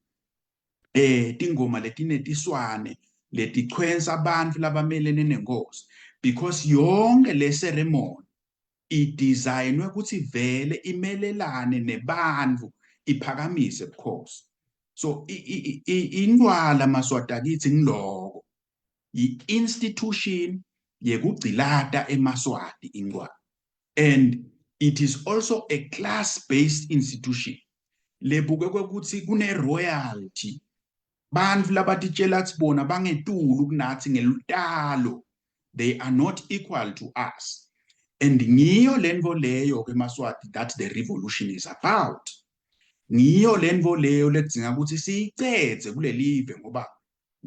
Speaker 1: tingoma letinetiswane letichwensa abantu labamelene nenkosi, because yonke le ceremony idesignwe ukuthi vele imelelane nebantu iphakamise ubukhosi. So indwala Maswati akithi ngiloko i-institution yekugcilata eMaswati indwala, and it is also a class-based institution lebukwe ukuthi kune royalty, bantu labatitshela ukuthi bona bangetulu kunathi ngelutalo, they are not equal to us. And ngiyo lento leyo ke Maswati that the revolution is about. Ngiyo lento leyo lekudzinga ukuthi siyicedze kulelive ngoba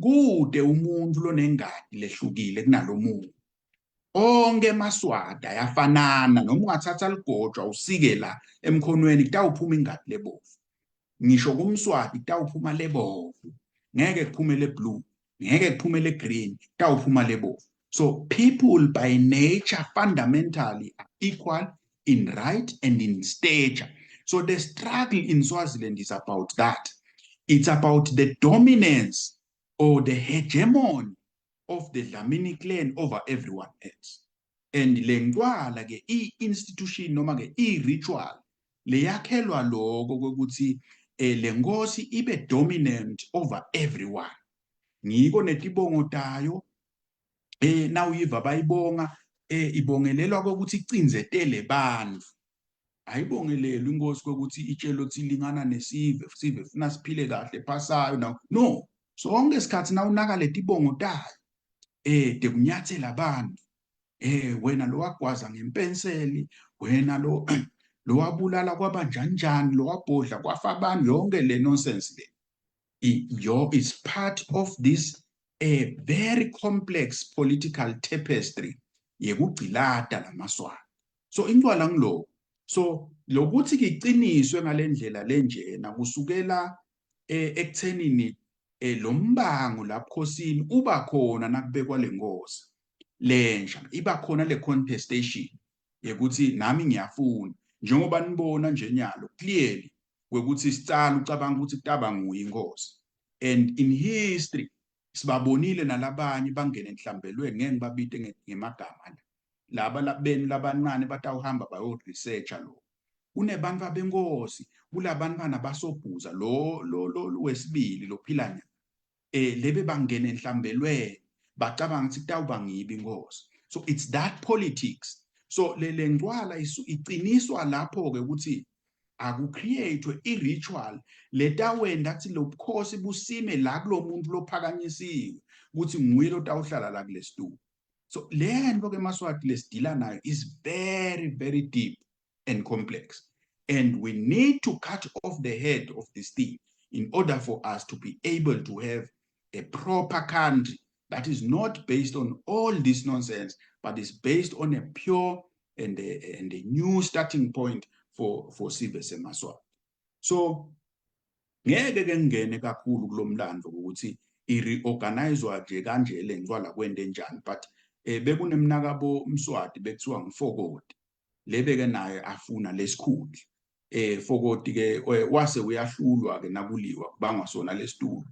Speaker 1: kude umuntu lonengadi lehlukile kunalomuntu. Onke Maswati ayafanana, noma ungathatha ligojwa usike la emkhonweni kutawuphuma ingadi lebovu. Ngisho kumswati kutawuphuma lebovu, ngeke kuphume leblue. ngeke kuphumele green, tawuphuma lebomvu. So people by nature fundamentally are equal in right and in stature. So the struggle in Swaziland is about that. It's about the dominance or the hegemony of the Dlamini clan over everyone else. And le ngcwala ke i-institution noma ke i-ritual leyakhelwa lokho kokuthi le nkosi ibe dominant over everyone. Ngiko netibongo tayo nawuyiva bayibonga ibongelelwa kokuthi icinzetele bantfu. Ayibongelelwe inkosi kokuthi itshelo tsilingana nesive sive funa siphile kahle phasayo no sonke isikhathi nawunaka letibongo tayo tekunyathela abantu wena lo wagwaza ngempenseli wena lo lo wabulala kwabanjanjani lo wabhodla kwafa abantu yonke le nonsense le is part of this very complex political tapestry yekugcilata lamaswati. So incwala ngilo so lokuthi kiqiniswe ngalendlela lenjena kusukela ekuthenini lo mbango labukhosini uba khona nakubekwa lenkosi lensha iba khona le contestation yekuthi nami ngiyafuna njengoba nibona nje nyalo clearly kwekuthi sicala ucabanga ukuthi kutaba nguye inkosi. And in history sibabonile nalabanye bangene enhlambelweni ngeke ngibabite ngemagama laba labeni labancane batawuhamba bayo researcha lo kunebantu abenkosi kulabantwana basobhuza lo wesibili lophilanya lebe bangene enhlambelweni bacabanga ukuthi kutawuba ngibe inkosi. So it's that politics. So le ngcwala iqiniswa lapho ke ukuthi akucreate i-ritual letawenda kuthi lo bukhosi busime la kulo muntu lophakanyisiwe ukuthi nguye lotawuhlala la kule situlo. So le nto ke maswati lesidila nayo is very very deep and complex, and we need to cut off the head of this thing in order for us to be able to have a proper country that is not based on all this nonsense but is based on a pure and a new starting point for Sive seMaswati. So ngeke ke ngene kakhulu kulomlando ukuthi i-reorganizwa nje kanje le ngcwala kwende njani, but bekunemnakabo Mswati bekuthiwa ngifokoti lebe ke naye afuna lesikhundla fokoti ke wase uyahlulwa ke nakuliwa kubangwa sona lesitulo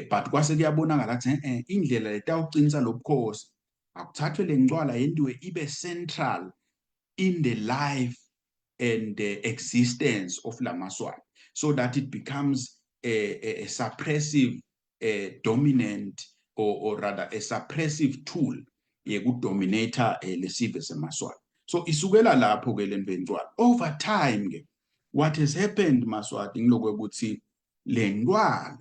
Speaker 1: but kwase kuyabonakala ukuthi indlela letawuqinisa lobukhosi akuthathwe le ngcwala yendiwe ibe central in the life and the existence of lamaswati, so that it becomes a suppressive dominant or rather a suppressive tool yekudominata lesive semaswati. So isukela lapho ke le ngcwala over time ke what has happened maswati ngilokwe ukuthi le ngcwala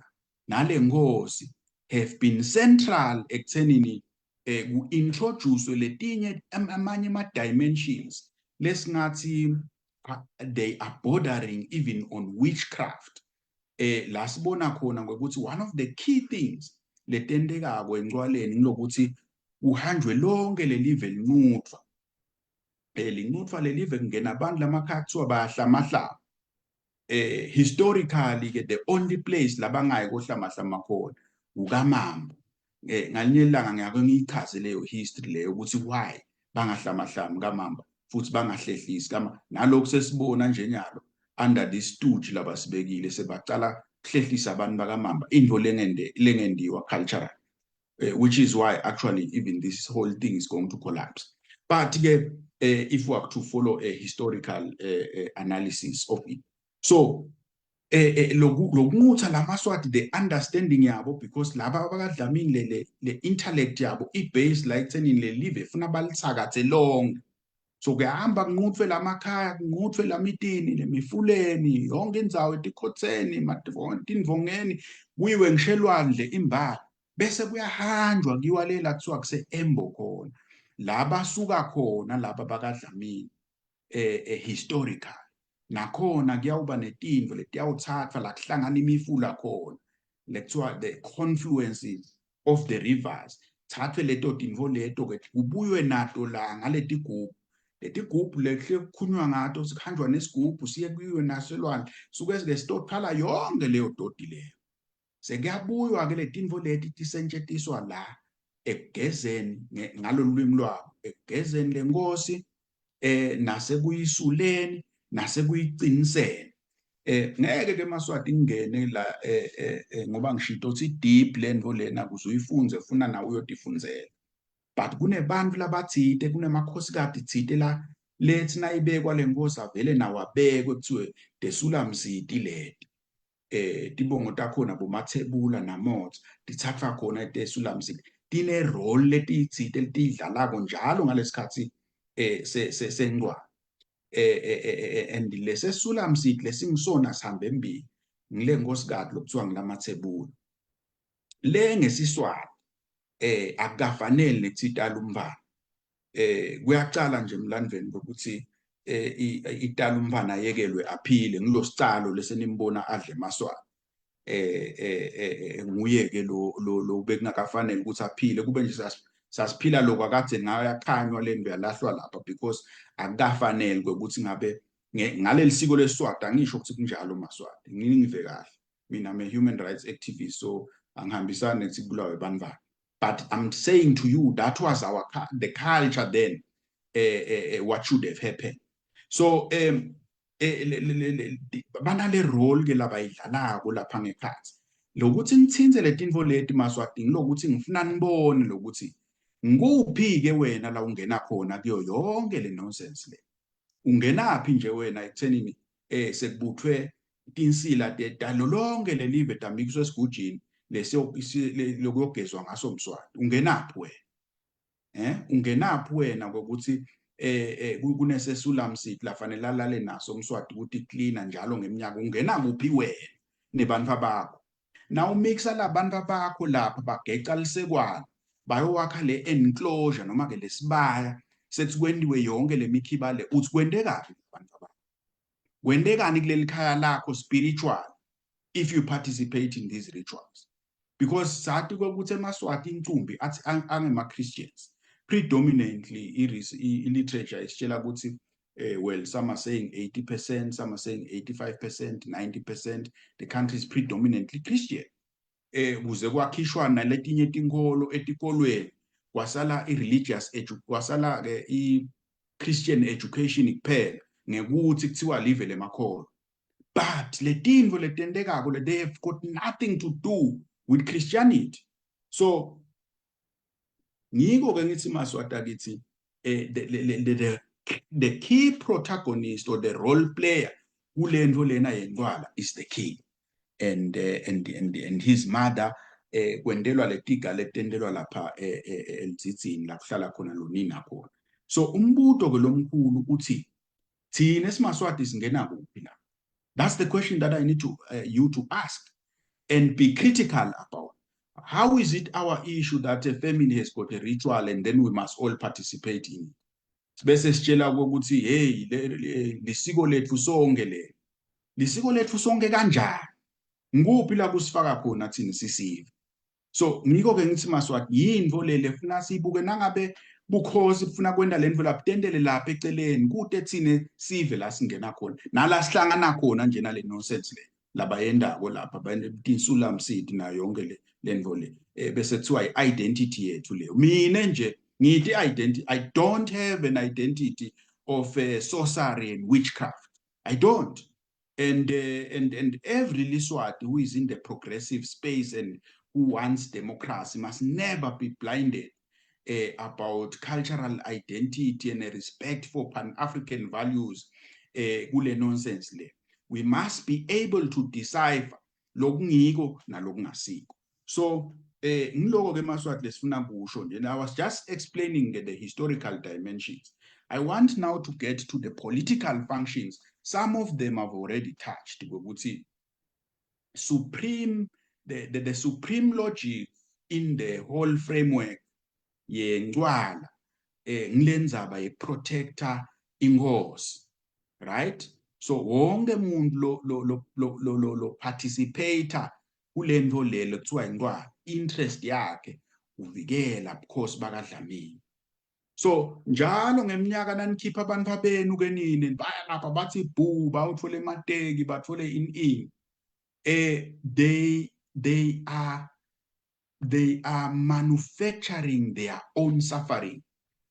Speaker 1: nale nkosi have been central ekuthenini ku-introduce letinye amanye ama-dimensions lesingathi they are bordering even on witchcraft. La sibona khona ngokuthi one of the key things letendekako engcwaleni ngilokuthi uhanjwe lonke lelive linqutfa linqutfa lelive kungena abantu lamakhaya kuthiwa bayahlamahlama. Historically ke the only place labangayi kohlamahlama khona ukaMamba. Ngalinye ilanga ngiyake ngiyichaze leyo history leyo ukuthi why bangahlamahlami kaMamba futhi bangahlehlisi nalokho sesibona nje nyalo under this stooge labasibekile sebacala kuhlehlisa abantu bakaMamba into lengendiwa cultural, which is why actually even this whole thing is going to collapse. But ke if we are to follow a historical analysis of it, so lokunqutha lamaswati the understanding yabo because laba abakadlamini le intellect yabo i-base la ekuthenini le live efuna balithakathe lonke. So kuyahamba kunqutfwe lamakhaya kunqutfwe lamitini lemifuleni yonke indzawo etikhotseni tindvongeni kuyiwe ngisho elwandle imbala bese kuyahanjwa kiwa lela kuthiwa kuse-Embo khona laba suka khona laba bakadlamini historical nakhona kuyawuba netindvo letiyawutsatfwa la kuhlangana imifula khona lekuthiwa the confluences of the rivers thathwe leto tindvo leto ke kubuywe nato la ngaletigubhu letigubhu lehle kukhulunywa ngato sikuhanjwa nesigubhu siye kuyiwe naselwandle suke sitothala yonke leyo doti leyo sekuyabuywa ke le tinto leti tisentshentiswa la ekugezeni ngalolwimi lwabo, ekugezeni lenkosi nasekuyisuleni nasekuyiciniseni. Ngeke ke Maswati ngingene la ngoba ngishito ukuthi deep lento lena kuze uyifunze ufuna nawe uyotifundzela. But kunebantu labathite, kunemakhosikazi thite la lethi nayibekwa lenkosi avele nawo abekwe kuthiwe desula mziti leti. Tibongo takhona bomathebula namotha dithathwa khona tesula mziti. Tine role letithite letidlalako njalo ngalesikhathi sengcwaba. And lesesula mziti lesingisona sihambe embili ngile nkosikazi lokuthiwa ngilamathebula. Le ngesiswati akukafanele nethitala umvana. Kuyacala nje emlandweni ukuthi itala umvana ayekelwe aphile ngilosicalo lesenimbona adle emaswati. Nguye ke lo bekungakafanele ukuthi aphile kube nje sasiphila lokho akade ngayakhanywa lento yalahlwa lapha because akukafanele ukuthi ngabe ngaleli siko lesiswati angisho ukuthi kunjalo Maswati. Ngingive kahle. Mina I'm a human rights activist, so angihambisani nethi kubulawe bantu. But I'm saying to you, that was the culture then, what should have happened. So, banale role ke labayidlalako lapha ngekhathi. Lokuthi ngithinze le tinto leti Maswati ngilokuthi ngifuna nibone lokuthi nguphi ke wena la ungena khona kuyo yonke le nonsense le. Ungenaphi nje wena ekuthenini sekubuthwe tinsila dalo lonke lelive damikiswe esigujini lokuyogezwa ngaso Mswati. Ungenaphi wena? Ungenaphi wena ngokuthi kunesesula msiti lafanele alale naso Mswati ukuthi cleaner njalo ngeminyaka. Ungena kuphi wena nebantu bakho? Now mixa labantu bakho lapha bageca lisekwana bayowakha le enclosure noma ke lesibaya sethi kwendiwe yonke le mikhiba le. Uthi kwendekaphi abantu bakho? Kwendekani kuleli khaya lakho spiritual if you participate in these rituals? Because sathi ukuthi eMaswati incumbi athi angema-Christians predominantly literature isitshela ukuthi well, some are saying 80%, some are saying 85%, 90%. The country is predominantly Christian. Kuze kwakhishwa naletinye tinkolo etikolweni kwasala i-religious kwasala i-Christian education kuphela ngekuthi kuthiwa live lemakholwa. But le tinto letendekako they have got nothing to do with Christianity. So ngiko ke ngithi Maswati akithi the key protagonist or the role player kulento lena yencwala is the king and his mother kwendelwa letiga letendelwa lapha elitsitsini la kuhlala khona lonina khona. So umbuto ke lomkhulu uthi thina esiMaswati singena kuphi la? That's the question that I need you to ask and be critical about. How is it our issue that a family has got a ritual and then we must all participate in it? Bese sitshela ukuthi hey lisiko lethu sonke le. Lisiko lethu sonke kanjani? Nguphi la kusifaka khona thina sisive? So ngiko ke ngithi Maswati yinto lele funa sibuke nangabe bukhosi bufuna kwenda lento lapha tendele lapha eceleni kude thine sive la singena khona nala sihlangana khona nje nale nonsense le labayendako lapha bayintinsula msidi nayo yonke lento le bese kuthiwa i-identity yethu leyo. Mina nje ngithi identity, I don't have an identity of sorcery and witchcraft. I don't. And every Liswati who is in the progressive space and who wants democracy must never be blinded about cultural identity and a respect for Pan-African values kule nonsense le. We must be able to decipher lokungiko nalokungasiko. So ngiloko ke Maswati lesifuna kusho nje. I was just explaining the historical dimensions. I want now to get to the political functions. Some of them have already touched. The supreme logic in the whole framework yencwala ngilendzaba ye-protector inkosi, right? So wonke umuntu lo participator kulento lelo kuthiwa incwala, interest yakhe uvikela ubukhosi bakaDlamini. So njalo ngeminyaka nanikhipha abantu abenu ke nini baya lapha bathi bhu bawuthole emateki bathole in they they are manufacturing their own suffering.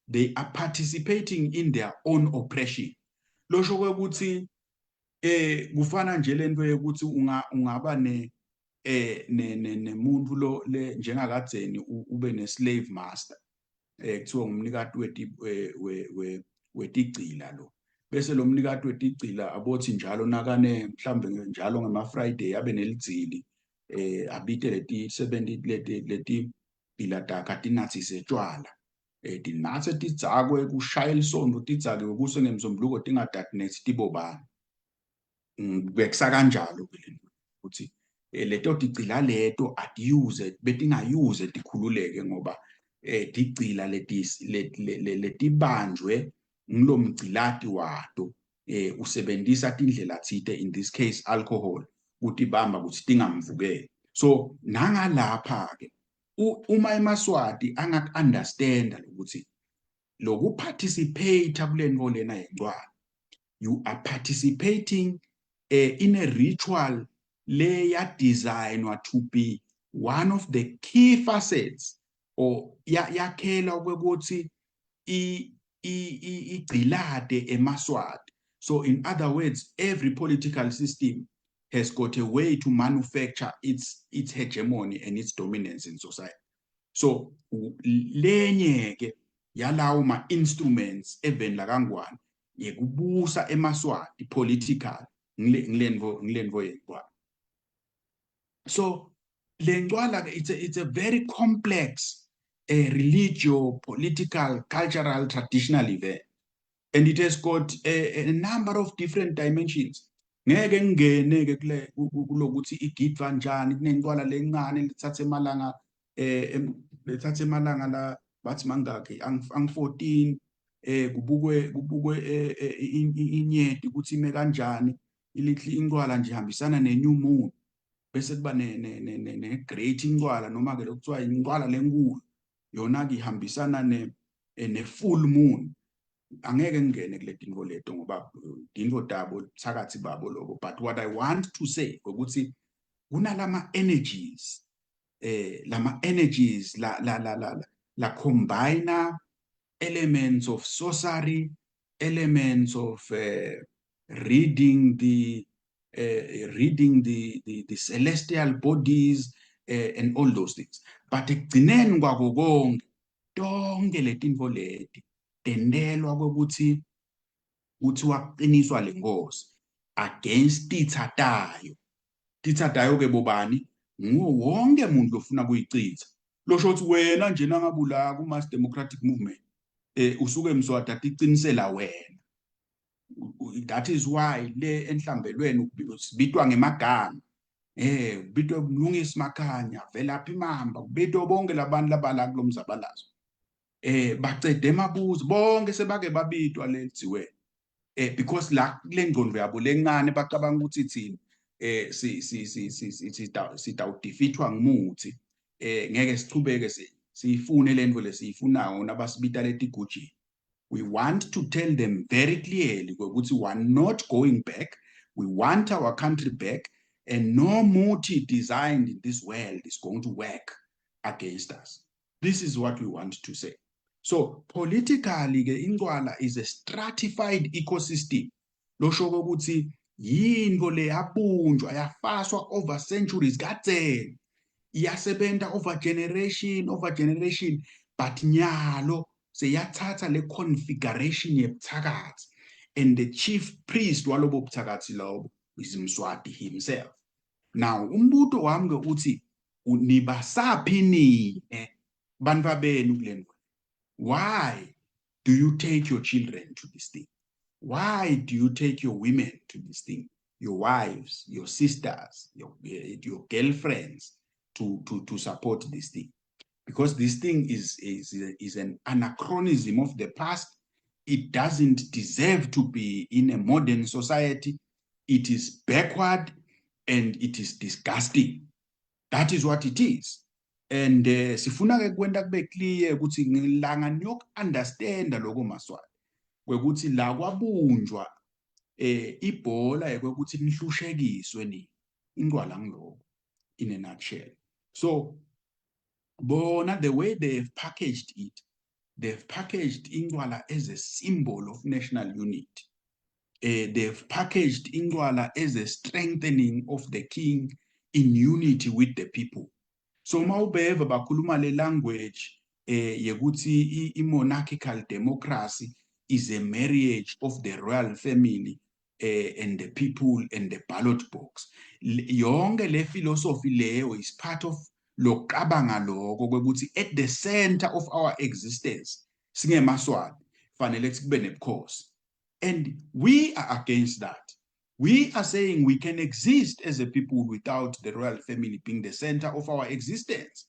Speaker 1: They are participating in their own oppression. Losho kwekuthi kufana nje lento yokuthi ungaba nemuntu lo njengakadzeni ube ne-slave master kuthiwa ngumnikati wetigcila lo, bese lo mnikati wetigcila abothi njalo nakane mhlambe njalo ngama-Friday abe nelidzili abite leti bilataka tinatsise tshwala tinatse tidzakwe kushaya lisondo tidzakiwe kuse ngemsombuluko tingadatinethi tibobani. Bekisa kanjalo ke lento ukuthi leto tigcila leto atiyuze betingayuze tikhululeke ngoba tigcila letibanjwe ngilomgcilati wato usebenzisa tindlela tsite, in this case alcohol, ukuthi bamba ukuthi tingamvukeli. So nangalapha ke uma emaswati angak-understanda ukuthi lokuparticipate kulento lena yencwala, you are participating in a ritual le designed to be one of the key facets or yakhela ukuthi igcilate emaswati. So in other words, every political system has got a way to manufacture its hegemony and its dominance in society. So lenye ke yalawo ma-instruments evela kangwane yekubusa emaswati political ngilenvo yencwala. So lencwala it's a very complex religio, political, cultural, traditional event, and it has got a number of different dimensions. Ngeke ngene ke kulokuthi igidwa kanjani kunencwala lencane lithathe emalanga la bathi mangaki ang 14 kubukwe inyeti ukuthi ime kanjani incwala nje ihambisana ne-new moon, bese kuba ne-great incwala noma ke lokuthiwa incwala lenkulu yona ke ihambisana ne-full moon. Angeke ngene kule tinto leto ngoba tinto tabo phakathi babo lokho, but what I want to say ukuthi kunalama energies la combine elements of sorcery, elements of reading the celestial bodies and all those things. But ekugcineni kwako konke tonke letinto leti tendelwa kokuthi waqiniswa lenkosi against tithatayo ke bobani nguwo wonke umuntu lofuna kuyichitha. Losho ukuthi wena nje nangabula ku-mass democratic movement usuke emswati atiqinisela wena. That is why le enhlambelweni sibitwa ngemagama kubitwa Mlungisi Makhanya, Velaphi Mamba, kubitwa bonke labantu labala kulomzabalazo. Bacede emabuzo bonke sebake babitwa lenziwe because la kule ngqondo yabo lencane bacabanga ukuthi thina sitawudefeatwa ngumuthi ngeke sichubeke siyifune lento lesiyifunayo nabasibita letigujini. We want to tell them very clearly ukuthi we are not going back. We want our country back, and no muti designed in this world is going to work against us. This is what we want to say. So politically, incwala is a stratified ecosystem. Losho ukuthi yinto le yabunjwa yafaswa over centuries kadzeni. Iyasebenta over generation, but nyalo seyathatha le configuration yebuthakathi, and the chief priest walobo buthakathi lobo is Mswati himself. Now umbuto wami ukuthi nibasaphi nini bantu babenu kule ndlela? Why do you take your children to this thing? Why do you take your women to this thing? Your wives, your sisters, your girlfriends to support this thing? Because this thing is an anachronism of the past. It doesn't deserve to be in a modern society. It is backward and it is disgusting. That is what it is. And sifuna ke kwenda kube clear ukuthi ngilanga niyoku-understanda lokho maswati kwekuthi la kwabunjwa ibhola yekwekuthi nihlushekiswe ni incwala ngiloko. in a nutshell. So, bona, the way they've packaged it, they've packaged Ingwala as a symbol of national unity. They've packaged Ingwala as a strengthening of the king in unity with the people. So mawubeva bakhuluma le language yekuthi i-monarchical democracy is a marriage of the royal family and the people and the ballot box. Yonke le philosophy leyo is part of lokuqabanga lokho kwekuthi at the center of our existence singemaswati fanele kube nebukhosi. And we are against that. We are saying we can exist as a people without the royal family being the center of our existence.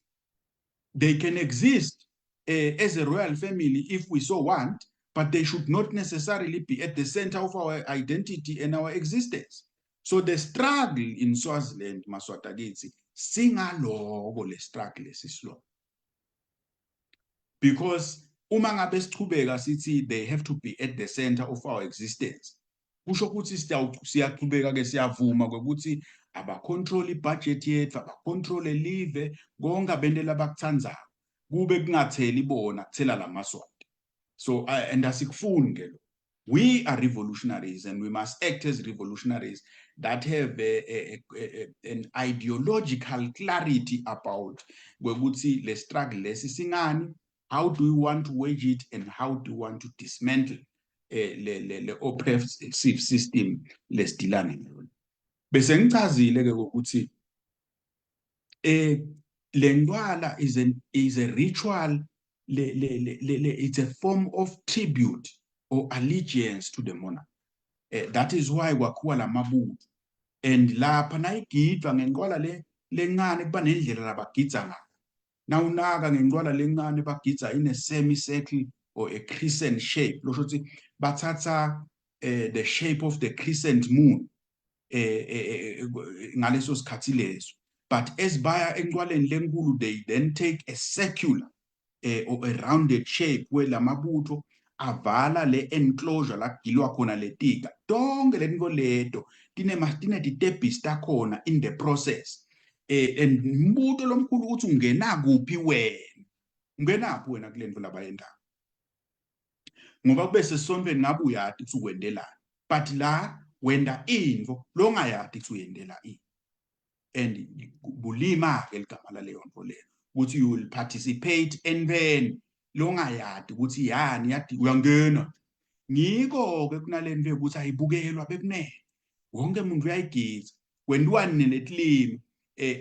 Speaker 1: They can exist as a royal family if we so want, but they should not necessarily be at the center of our identity and our existence. So the struggle in Swaziland, Maswata kithi, singaloko le struggle esislo. Because uma ngabe sichubeka sithi they have to be at the center of our existence, kusho ukuthi siyaqhubeka ke siyavuma ukuthi abacontrol ibudget yethu, abacontrol elive, konke abendela bakuthandayo kube kungatheli bona kuthela lamaswati. So and asikufuni ke lo. We are revolutionaries and we must act as revolutionaries that have an ideological clarity about ukuthi le struggle lesi singani, how do we want to wage it, and how do we want to dismantle le oppressive system lesidilana ngalo. Bese ngichazile ke ukuthi le ndwala is a ritual, it's a form of tribute or allegiance to the monarch. That is why kwakhiwa lamabutho. And lapha nayigidwa ngenqwala lencane kuba nendlela labagidza ngayo. Nawunaka ngenqwala lencane bagidza in a semicircle or a crescent shape. Losho ukuthi bathatha the shape of the crescent moon ngaleso sikhathi leso. But as baya enqwaleni lenkulu, they then take a circular or a rounded shape where lamabutho avala le enclosure la kugilwa khona letika. Tonke lento leto tine ditebhisi takhona in the process. And mbuto lomkhulu ukuthi ungena kuphi wena. Ungenaphi wena kule nto labayendayo. Ngoba kube sesontweni ngabe uyati ukuthi ukwendelani. But la wenda info longayati ukuthi uyendela ini. And bulima ke ligama laleyo nto leyo. Ukuthi you will participate and then longayati ukuthi yani yati uyangena. Ngiko ke kunalento ukuthi ayibukelwa bekunene. Wonke umuntu uyayigidza. Wendiwani netlimi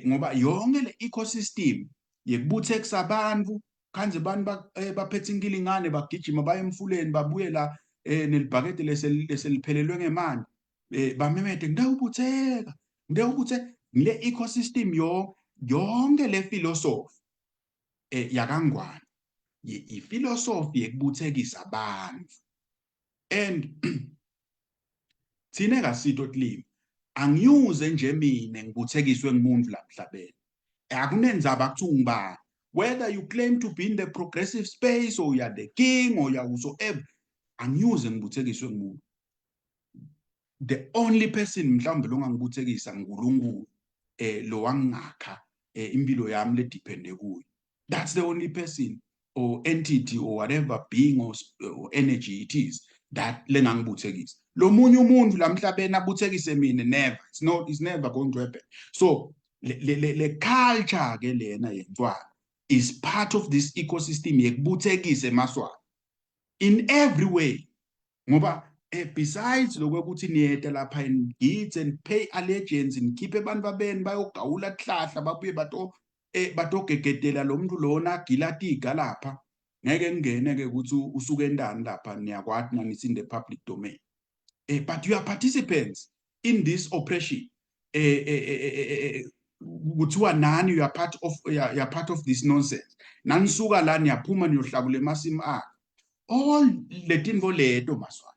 Speaker 1: ngoba yonke le ecosystem yekubuthekisa abantu kanje abantu baphethe inkilingane bagijima baye emfuleni babuye la nelibhakede leseliphelelwe ngemanzi bamemede ngidawubutheka le ecosystem yonke le philosophy yakangwane iphilosophy yekubuthekisa abantu. And thina kasito tlimi angiyuze nje mina ngibuthekiswe ngumuntu la emhlabeni. Akunenzaba kuthi ungibani, whether you claim to be in the progressive space or you are the king or you are whosoever, angiyuze ngibuthekiswe ngumuntu. The only person mhlawumbe longangibuthekisa nguNkulunkulu lo wangakha impilo yami le depende kuye. That's the only person or entity or whatever being or energy it is that lengangibuthekisa. Lo munye umuntu la emhlabeni abuthekise mina, never. It's never going to happen. So le culture ke lena yentwana is part of this ecosystem yekubuthekisa emaswati in every way. Ngoba besides lokuthi niyete lapha and gidze and pay allegiance and keep abantu babeni bayogawula hlahla babuye batogegedela lo muntu lona gilatiga lapha, ngeke ngene ke ukuthi usuke endani lapha niyakwathi nanithi in the public domain. But you are participants in this oppression. Kuthiwa nani you are part of this nonsense. Nanisuka la niyaphuma niyohlabula emasimu akhe. All letinvo leto maswati,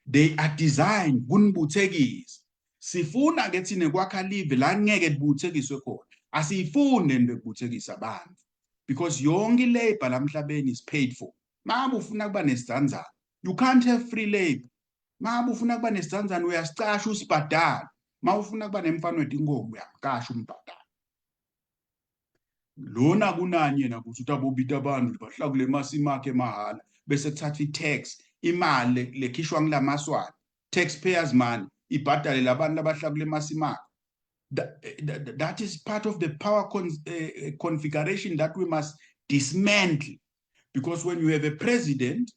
Speaker 1: they are designed kunibuthekisa. Sifuna ke thina kwakha live la ngeke libuthekiswe khona. Asifuni nekubuthekisa abantu. Because yonke labor la emhlabeni is paid for. Mabe ufuna kuba nesizanzana, you can't have free labor. Mabe ufuna kuba nesizanzana uyasicasha usibhadala. Mabe ufuna kuba nemfana wetinkomo uyamqasha umbhadala. lona kunani yena ukuthi utabobita abantu bahlakule emasimu akhe mahhala bese kuthatha i-tax imali lekhishwa ngulamaswati taxpayers money ibhadale labantu labahlakule emasimu akhe. That is part of the power configuration that we must dismantle, because when you have a president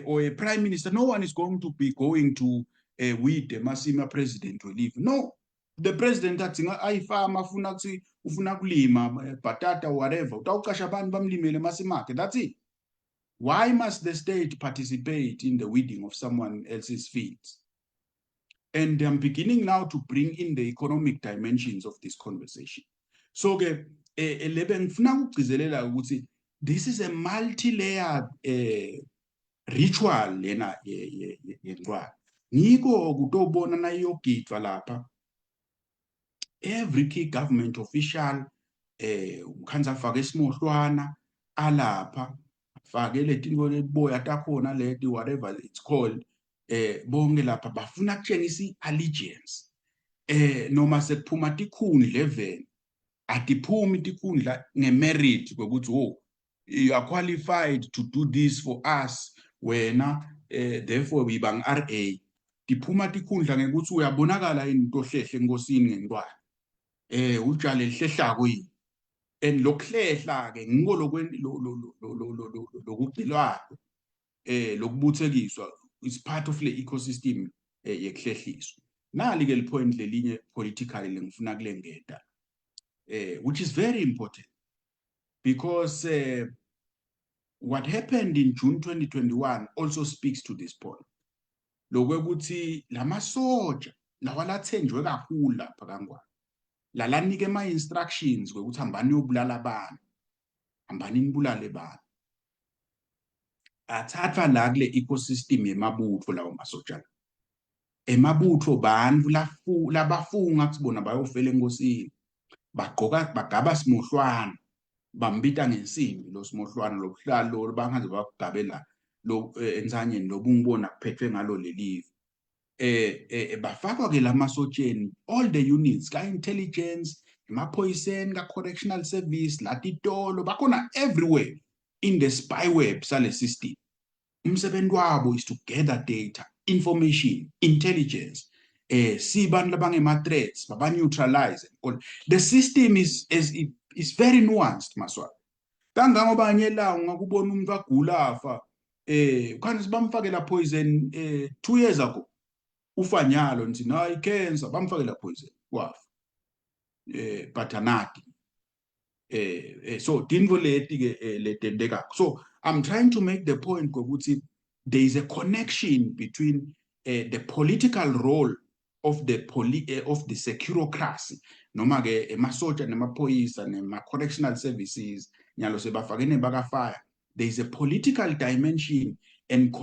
Speaker 1: or a prime minister, no one is going to be going to with the masima president will leave. No, the president ayifama ufuna kulima batata whatever utawuqasha abantu bamlimele masima akhe. That's it. Why must the state participate in the weeding of someone else's fields? And I'm beginning now to bring in the economic dimensions of this conversation. So this is a multi-layered ritual lena yendwana. Ngiko kutobona na yogitwa lapha. Every key government official ukhanza afake isimohlwana alapha afake letinto leboya takhona leti whatever it's called. Bonke lapha bafuna kutshengisa i-allegiance noma sekuphuma tikhundla even atiphumi tikhundla ngemerit kokuthi oh you are qualified to do this for us wena therefore we bang RA tiphuma tikhundla ngekuthi uyabonakala yini into hlehle enkosini ngentwana utshale lihlehlako yini and lokuhlehla ke ngiko lokugcilwayo lokubuthekiswa is part of the ecosystem yekuhlehliswa. Nali ke point lelinye politically lengifuna kulengeta which is very important because what happened in June 2021 also speaks to this point. Lokwekuthi lamasoja lawa lathenjwe kakhulu lapha kangwane lalanike ama instructions ukuthi hambani yobulala abantu hambani nibulale abantu athathwa la kule ecosystem yemabutho lawo masoja emabutho bantu labafunga kusibona bayofela enkosini bagaba simohlwana bambita ngensimbi lo simohlwana lokuhlalo bangaze bakugabela lo ensanyeni lobungibona kuphethwe ngalo lelive bafakwa ke lamasotsheni all the units ka intelligence emaphoyiseni ka correctional service latitolo bakhona everywhere in the spyware sale system. Umsebenzi wabo is to gather data, information, intelligence, see bantu labangema threats, baba neutralize. The system is very nuanced maswa. Kangangoba nyela ngakubona umuntu agula afa khani bamfakela poison 2 years ago. Ufanyalo nti na cancer bamfakela poison wafa. Patanati. So so I'm trying to make the point that there is a connection between the political role of the securocracy noma ke emasoja nemapolisa nema correctional services nyalo sebafakene bakafire. There is a political dimension and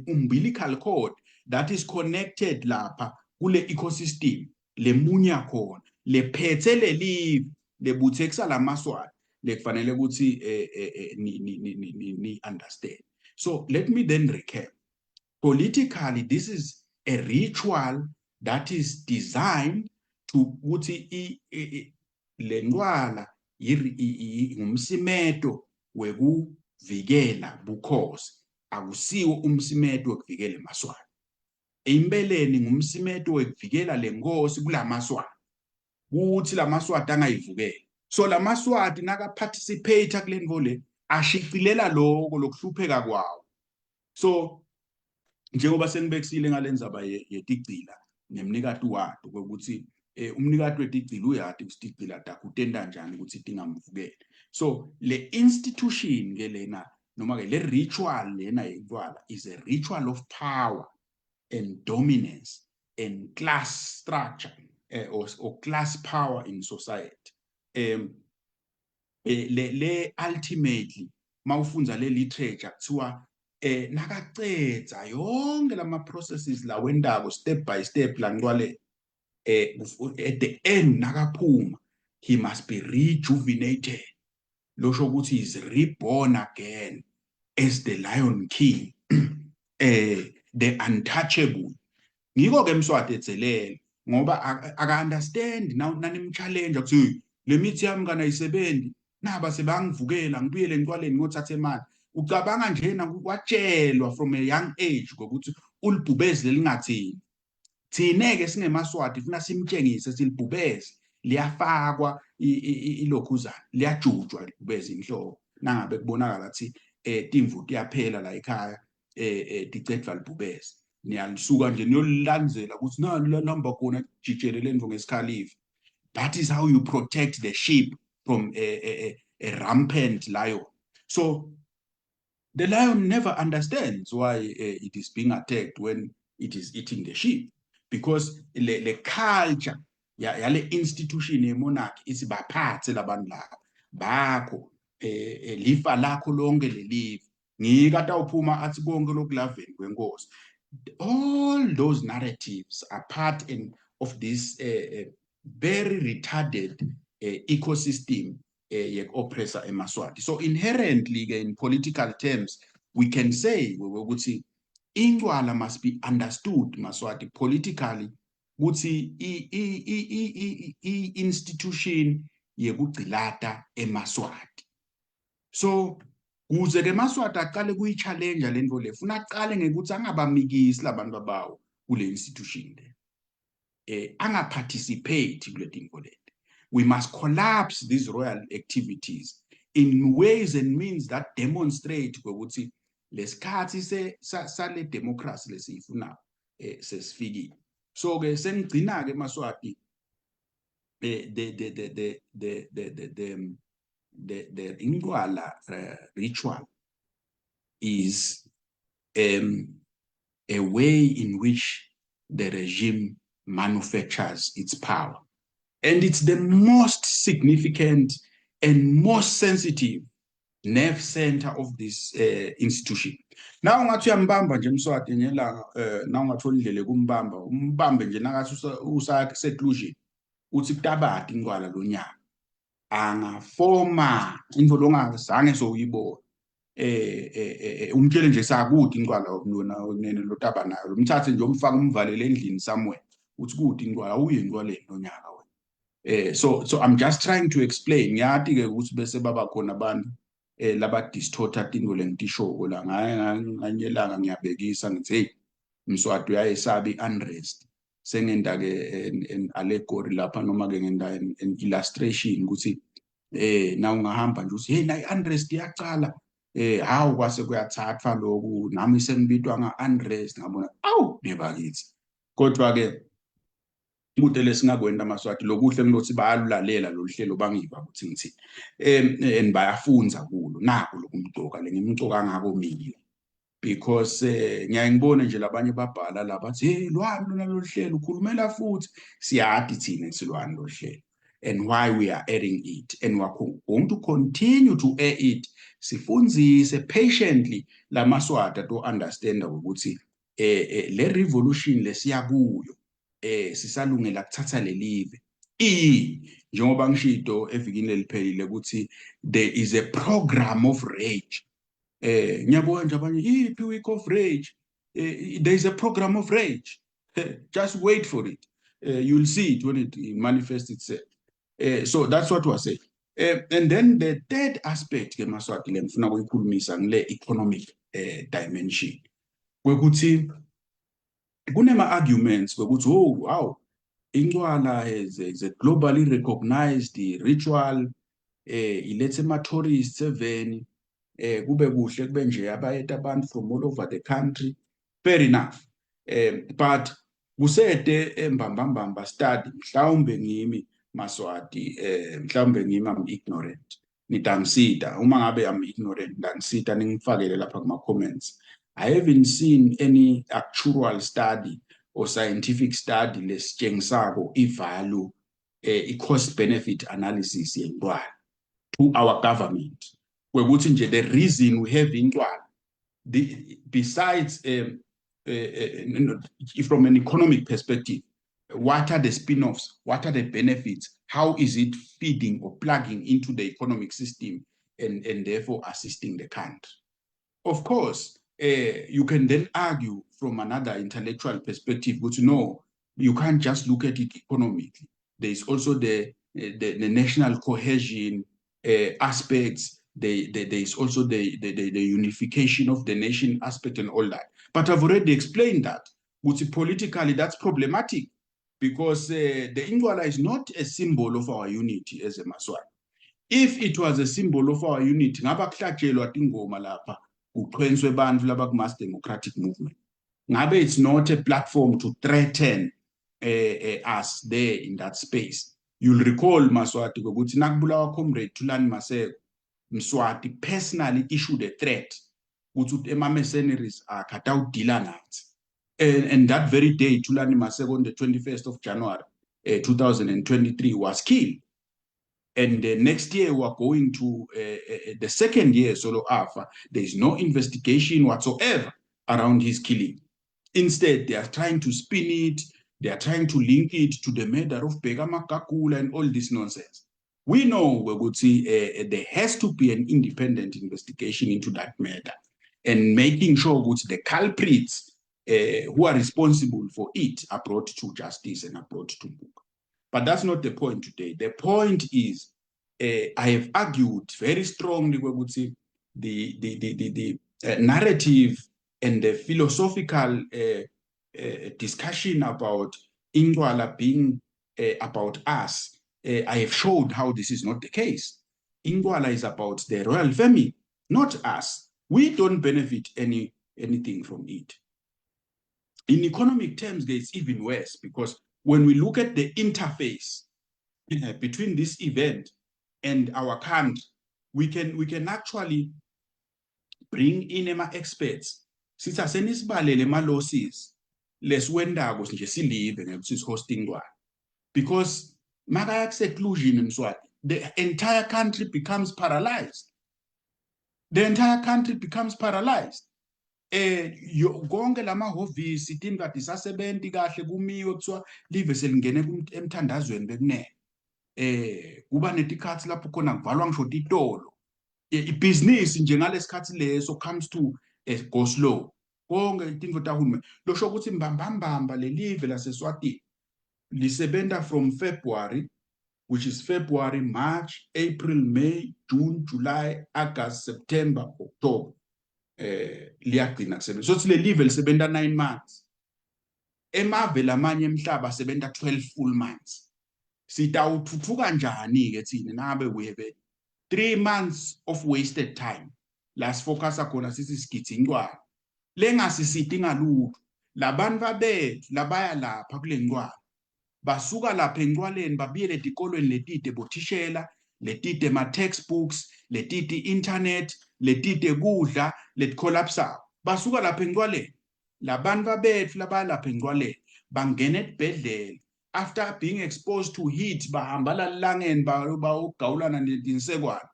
Speaker 1: umbilical cord that is connected lapha kule ecosystem lemunya khona lephethe lelive lebuthekisa lamaswati lekufanele ukuthi ni understand. So let me then recap. Politically, this is a ritual that is designed to ukuthi lendwala umsimeto wekuvikela bukhosi akusiwo umsimeto wekuvikela emaswati. Imbeleni ngumsimeto wekuvikela lenkosi kulamaswati ukuthi lamaswati angayivukeli. So lamaswati naka participate kule nvole ashifilela lokho lokuhlupheka kwawo. So njengoba senibekisile ngalenzaba yetigcila nemnikati wato ukuthi umnikati wetigcila uyati ukuthi igcila takutenda njani ukuthi tingamvukeli. So le institution ke lena noma ke le ritual lena yentwala is a ritual of power and dominance and class structure or class power in society. Le ultimately mawufunza le literature kuthiwa nakacedza yonke lama processes la wendako step by step la ngcwale at the end nakaphuma he must be rejuvenated. Losho ukuthi is reborn again as the Lion King, the untouchable. Ngiko ke Mswati ethelele ngoba aka understand now nanimchallenge ukuthi le mithi yami kana isebenzi naba sebangivukela ngibuyele ntwaleni ngothatha imali ucabanga njena kwatshelwa from a young age ukuthi ulibhubezi lelingathini thine-ke singemaswati funa simtshengise silibhubezi liyafakwa ilokhuzana liyajujwa libhubezi inhloko nangabe kubonakala ukuthi timvu tiyaphela la ekhaya ticedwa libhubezi niyalisuka nje niyolilandzela ukuthi nalo lalihamba khona jijele lendvo ngesikhalifa. That is how you protect the sheep from a rampant lion. So the lion never understands why it is being attacked when it is eating the sheep, because the culture yale institution yemonarchy ithi baphathe labantu laba bakho lifa lakho lonke lelifa ngikade awuphuma athi konke lokulaveni kwenkosi. All those narratives are part of this very retarded ecosystem oppressor emaswati. So inherently in political terms we can say ukuthi indwala must be understood maswati politically ukuthi institution yekugcilata emaswati. So kuze ke maswati aqale kuyi-challenge lento le funa aqale ngekuthi angabamikisi labantu babawo kule institution le angaparticipate kule tinto leti. We must collapse these royal activities in ways and means that demonstrate ukuthi lesikhathi sale democracy lesiyifuna sesifikile. So ke sengigcina ke maswati the indwala ritual is a way in which the regime manufactures its power. And it's the most significant and most sensitive nerve center of this institution. Now ungathi uyambamba nje Mswati ngelanga na ungathola indlela kumbamba umbambe nje nakathi usasenclusion uthi kutabati ingwala lonyaka angafoma into longazange soyibona umtshele nje sakude ingwala lona nene lotaba nayo umthathe nje umfaka umvalele endlini somewhere uthi kude ingwala uye ingwaleni lonyaka wena. So I'm just trying to explain ngiyati ke ukuthi bese baba khona abantu laba distorta tinto lengitishoko la nganyelanga ngiyabekisa ngithi hey Mswati uyayesabi unrest sengenda ke an allegory lapha noma ke ngenda an illustration ukuthi na ungahamba nje uthi hey na unrest iyaqala hawu kwase kuyathathwa lokhu nami sengibitwa nga unrest ngabona awu nebakithi kodwa ke ukuthi lesingakwenda Maswati lokuhle ngilothi bayalulalela lo hlelo bangiva ukuthi ngithi and bayafunza kulo nako lokumcoka lengimcoka ngako mina because ngiyangibona nje labanye babhala la bathi hey lwani lona lo hlelo ukhulumela futhi siyadi thina silwani lo hlelo and why we are airing it and we're going to continue to air it sifunzise patiently la Maswati to understand ukuthi le revolution lesiya kuyo sisalungela kuthatha lelive njengoba ngishido evikini leliphelile ukuthi there is a program of rage ngiyabona nje abanye yiphi week of rage there is a program of rage just wait for it you'll see it when it manifests itself so that's what we're saying and then the third aspect ke Maswati le ngifuna ukuyikhulumisa ngile economic dimension kwekuthi kunema arguments ukuthi oh wow ingcwala is a globally recognized ritual ilethe ama tourists eveni kube kuhle kube nje abayeta abantu from all over the country fair enough but kusede embambamba study mhlawumbe ngimi Maswati mhlawumbe ngimi am ignorant nitangisida uma ngabe am ignorant ndangisida ningifakele lapha kuma comments. I haven't seen any actual study or scientific study lesitshengisako ivalue cost benefit analysis yendwala to our government kwekuthi nje the reason we have indwala besides from an economic perspective what are the spin-offs, what are the benefits, how is it feeding or plugging into the economic system and therefore assisting the country. Of course you can then argue from another intellectual perspective, but no, you can't just look at it economically. There is also the national cohesion, aspects. There is also the unification of the nation aspect and all that. But I've already explained that. Which politically, that's problematic because the Ingwala is not a symbol of our unity as a Maswati. If it was a symbol of our unity, ngaba kuhlatshelwa tingoma lapha kuqhwenswe bantu laba ku-mass democratic movement. Ngabe it's not a platform to threaten us there in that space. You'll recall Maswati ukuthi nakubulawa comrade Thulani Maseko, Mswati personally issued a threat ukuthi ema-mercenaries akhatha udila nathi. And that very day, Thulani Maseko on the 21st of January 2023 was killed. And next year, we are going to the second year solo alpha. There is no investigation whatsoever around his killing. Instead, they are trying to spin it. They are trying to link it to the murder of Bheka Makakula and all this nonsense. We know, we would see, there has to be an independent investigation into that matter and making sure that the culprits who are responsible for it are brought to justice and are brought to book. But that's not the point today. The point is, I have argued very strongly, we would say, the narrative and the philosophical discussion about Ingwala being about us. I have showed how this is not the case. Ingwala is about the royal family, not us. We don't benefit anything from it. In economic terms, it's even worse because when we look at the interface between this event and our country, we can actually bring in experts. Sitha senisbalele ma losses leswendako nje silive ngekuthi hosting one. Because maka seclusion Mswati, the entire country becomes paralyzed. The entire country becomes paralyzed. Konke lamahovisi tingadi sasebenti kahle kumiwe kuthiwa live selingene emthandazweni bekunene. Kuba netikhathi lapho khona kuvalwa ngisho titolo. Ibhizinisi njengalesikhathi leso comes to go slow. Konke itinto tahulumeni. Losho ukuthi mbambamba le live laseSwatini lisebenta from February, which is February, March, April, May, June, July, August, September, October. Liyagcina kusebenza. So le live lisebenta 9 months. Emave lamanye emhlaba sebenta 12 full months. Sitawuthuthuka njani ke thina nabe we have 3 months of wasted time. Last focus akona sithi sigidza ingcwala. Lengasisithi ngalutho. Labantu babethu labaya lapha kule ngcwala. Basuka lapha engcwaleni babiyele etikolweni letide bothishela, letide ma textbooks, letide internet, letide kudla, letcollapse. Basuka lapha engcwaleni. Labantu babethu labaya lapha engcwaleni bangena esibhedlela. After being exposed to heat, bahambala langeni bawugawulana nensekwane.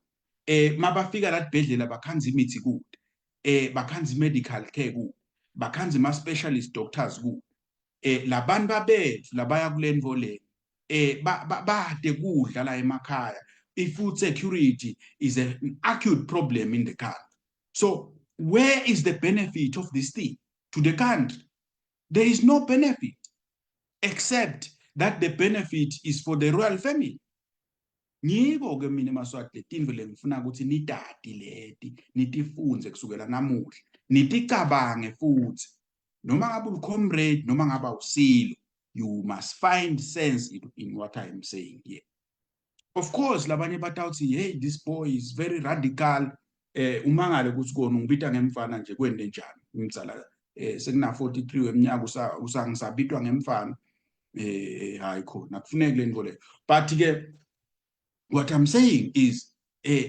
Speaker 1: Mabafika la sibhedlela bakhanza imithi kude. Bakhanza medical care kude. Bakhanza ma specialist doctors kude. Labantu babethu labaya kulenvo le. Bade kudla la emakhaya. Food security is an acute problem in the country. So where is the benefit of this thing to the country? There is no benefit except that the benefit is for the royal family. Ngiko ke mina Maswati letinto lengifuna ukuthi nitati leti nitifunze kusukela namuhla niticabange futhi noma ngabe ucomrade noma ngaba usilo, you must find sense in what I am saying here. Of course labanye batawuthi hey, this boy is very radical. Umangale ukuthi kona ngibita ngemfana nje kwende njani ngimzala sekuna 43 weminyaka usangisabitwa ngemfana. Hayi khona kufuneka le nto le. But what I'm saying is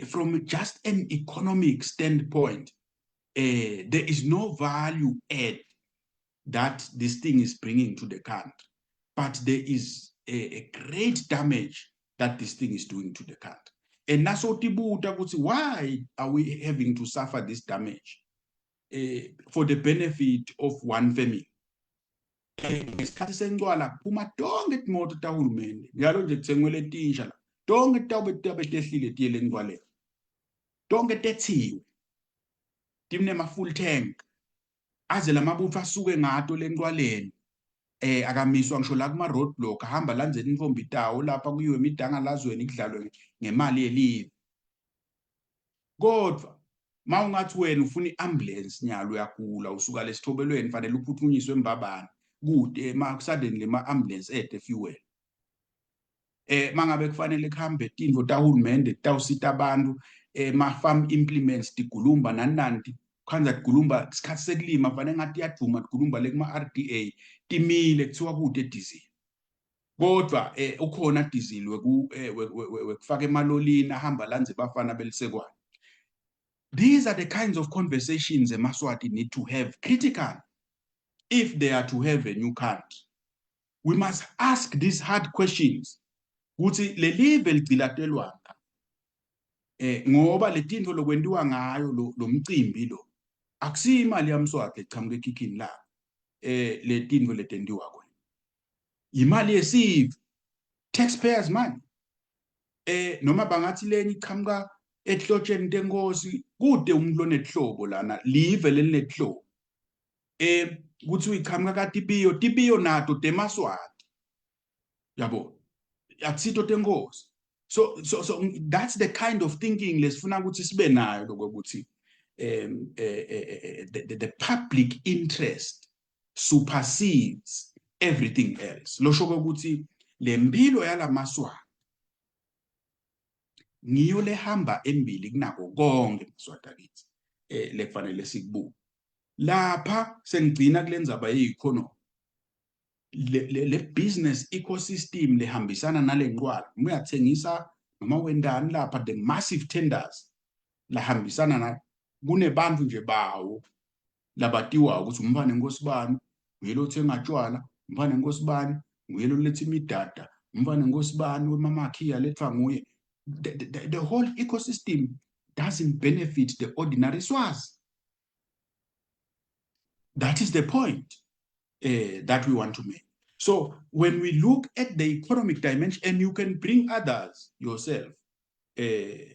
Speaker 1: from just an economic standpoint, there is no value add that this thing is bringing to the country, but there is a great damage that this thing is doing to the country. And that's what why are we having to suffer this damage for the benefit of one family? Ngesikhathi sengcwala kuphuma tonke imoto tahulumende njalo nje kuthengwe letinsha la tonke tawube tehlile tiyele engcwaleni tonke tethiwe timne full tank aze lamabutho asuke ngato lengcwaleni akamiswa ngisho la kuma roadblock ahamba landzeni imfombi tawo lapha kuyiwe imidanga lazweni kudlalwe ngemali yelive kodwa mawungathi wena ufuna iambulance nyalo uyagula usuka lesithobelweni fanele uphuthunyiswe eMbabane kude suddenly ambulance fuel mangabe kufanele kuhambe tindvo tahulumende tawusita abantu ma-farm implements tigulumba nani khanza tigulumba isikhathi sekulima fanele ngathi yaduma tigulumba le kuma-RDA timile kuthiwa kude diesel kodwa ukhona diesel wekufaka emalolini ahamba lanze bafana belisekwane. These are the kinds of conversations eMaswati need to have critical if they are to have a new country. We must ask these hard questions. Ukuthi le live ligcilatelwanga ngoba le tindvo lokwendiwa ngayo lo mcimbi lo akusiyo imali yaMswati echamuka ekhikhini la le tindvo letendiwa khona imali yesive taxpayers money noma bangathi lenye ichamuka ehlotsheni tenkosi kude umuntu onehlobo lana live lelinehlobo kuthi uyichamuka katibiyo nato teMaswati yabo akusito tenkosi. So that's the kind of thinking lesifuna ukuthi sibe nayo lokuthi the public interest supersedes everything else. Lo shoko ukuthi le mpilo yalaMaswati ngiyo lehamba embili kunako konke eMswati akithi lekufanele sikubuke. Lapha sengigcina kulendzaba ye-economy. Le business ecosystem lehambisana nalenqwala uyathengisa noma wendani lapha the massive tenders lahambisana na kunebantu nje bawo labatiwa ukuthi umbane ngosibani nguyelo thenga tshwala umbane ngosibani nguyelo letha imidada umbane ngosibani wemamakhiya lethwa nguye. The whole ecosystem doesn't benefit the ordinary Swazi. That is the point that we want to make. So when we look at the economic dimension, and you can bring others yourself,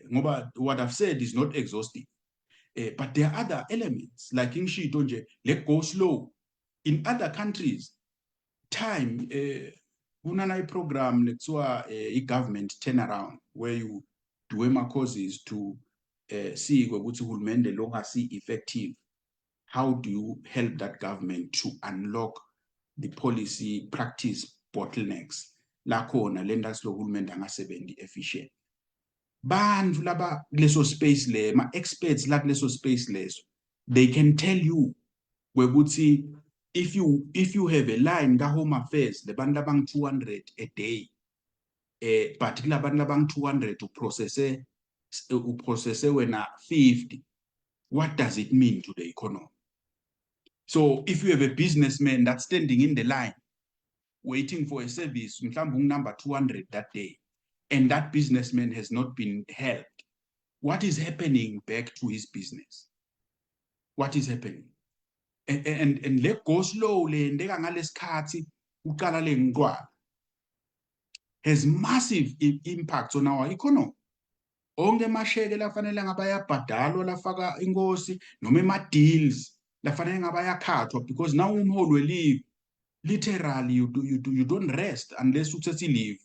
Speaker 1: what I've said is not exhaustive, but there are other elements like in Shitonje, let go slow. In other countries, time, kunana program let's a government turnaround where you do causes to see what hulumende longer see effective. How do you help that government to unlock the policy practice bottlenecks? Lakhona lendas lo hulumende angasebenzi efficient. Bantu laba leso space le ma experts la leso space leso, they can tell you wekuthi if you have a line ka home affairs le bantu labang 200 a day but kula bantu labang 200 uprocesse wena 50, what does it mean to the economy? So if you have a businessman that's standing in the line waiting for a service number 200 that day, and that businessman has not been helped, what is happening back to his business? What is happening? And let go slowly and has massive impacts on our economy. Onge masheke lafanele ngabaya badalo lafaka ingosi noma ema deals lafanele ngabaya khathwa, because now umholo we literally you don't rest unless uthatha leave.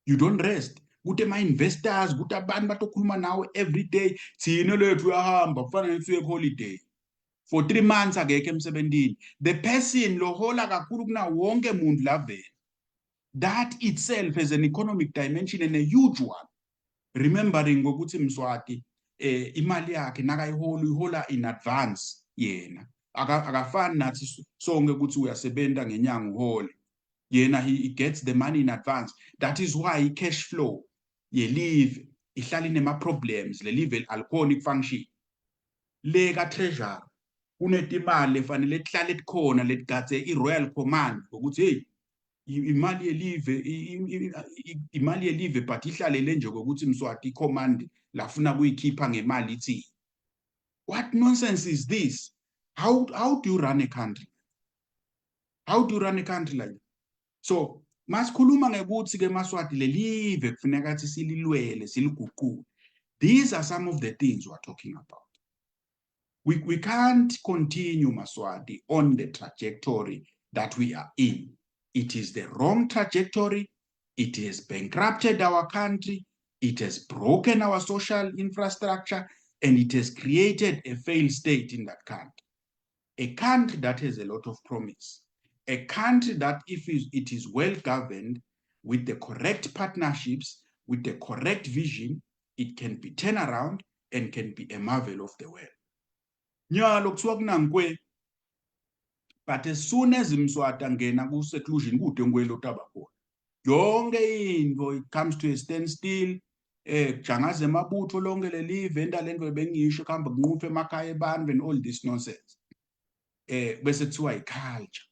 Speaker 1: You don't rest. Kuthi ma investors kuthi abantu batokhuluma nawe every day thina lethu uyahamba kufanele uye holiday for 3 months akekho emsebenzini. The person lohola kakhulu kuna wonke umuntu lavela. That itself has an economic dimension and a huge one. Remembering ngokuthi Mswati imali yakhe nakayihola in advance yena akafani nathi sonke ukuthi uyasebenza ngenyanga uhole. Yena he gets the money in advance. That is why cash flow ye live ihlala inema problems le live alcoholic function le ka treasury kunetimali efanele ihlale likhona letigathe iRoyal Command ukuthi hey imali yelive but ihlalele nje ukuthi Mswati icommand lafuna kuyikhipha ngemali ithi. What nonsense is this? How do you run a country? How do you run a country like that? So masikhuluma ngekuthi ke Maswati lelive kufuneka ukuthi sililwele siliguqule. These are some of the things we are talking about. We can't continue Maswati on the trajectory that we are in. It is the wrong trajectory. It has bankrupted our country. It has broken our social infrastructure. and it has created a failed state in that country. A country that has a lot of promise, a country that if it is well governed with the correct partnerships, with the correct vision, it can be turned around and can be a marvel of the world. Nyalo kuthiwa kunankwe, but as soon as Mswati angena ku-seclusion kude ngikwelo tabakhona. Yonke into it comes to a standstill. Kujangaza emabutho lonke lelive endalento bengisho kuhamba kunquphe emakhaya ebantfu and all this nonsense. Bese kuthiwa iculture.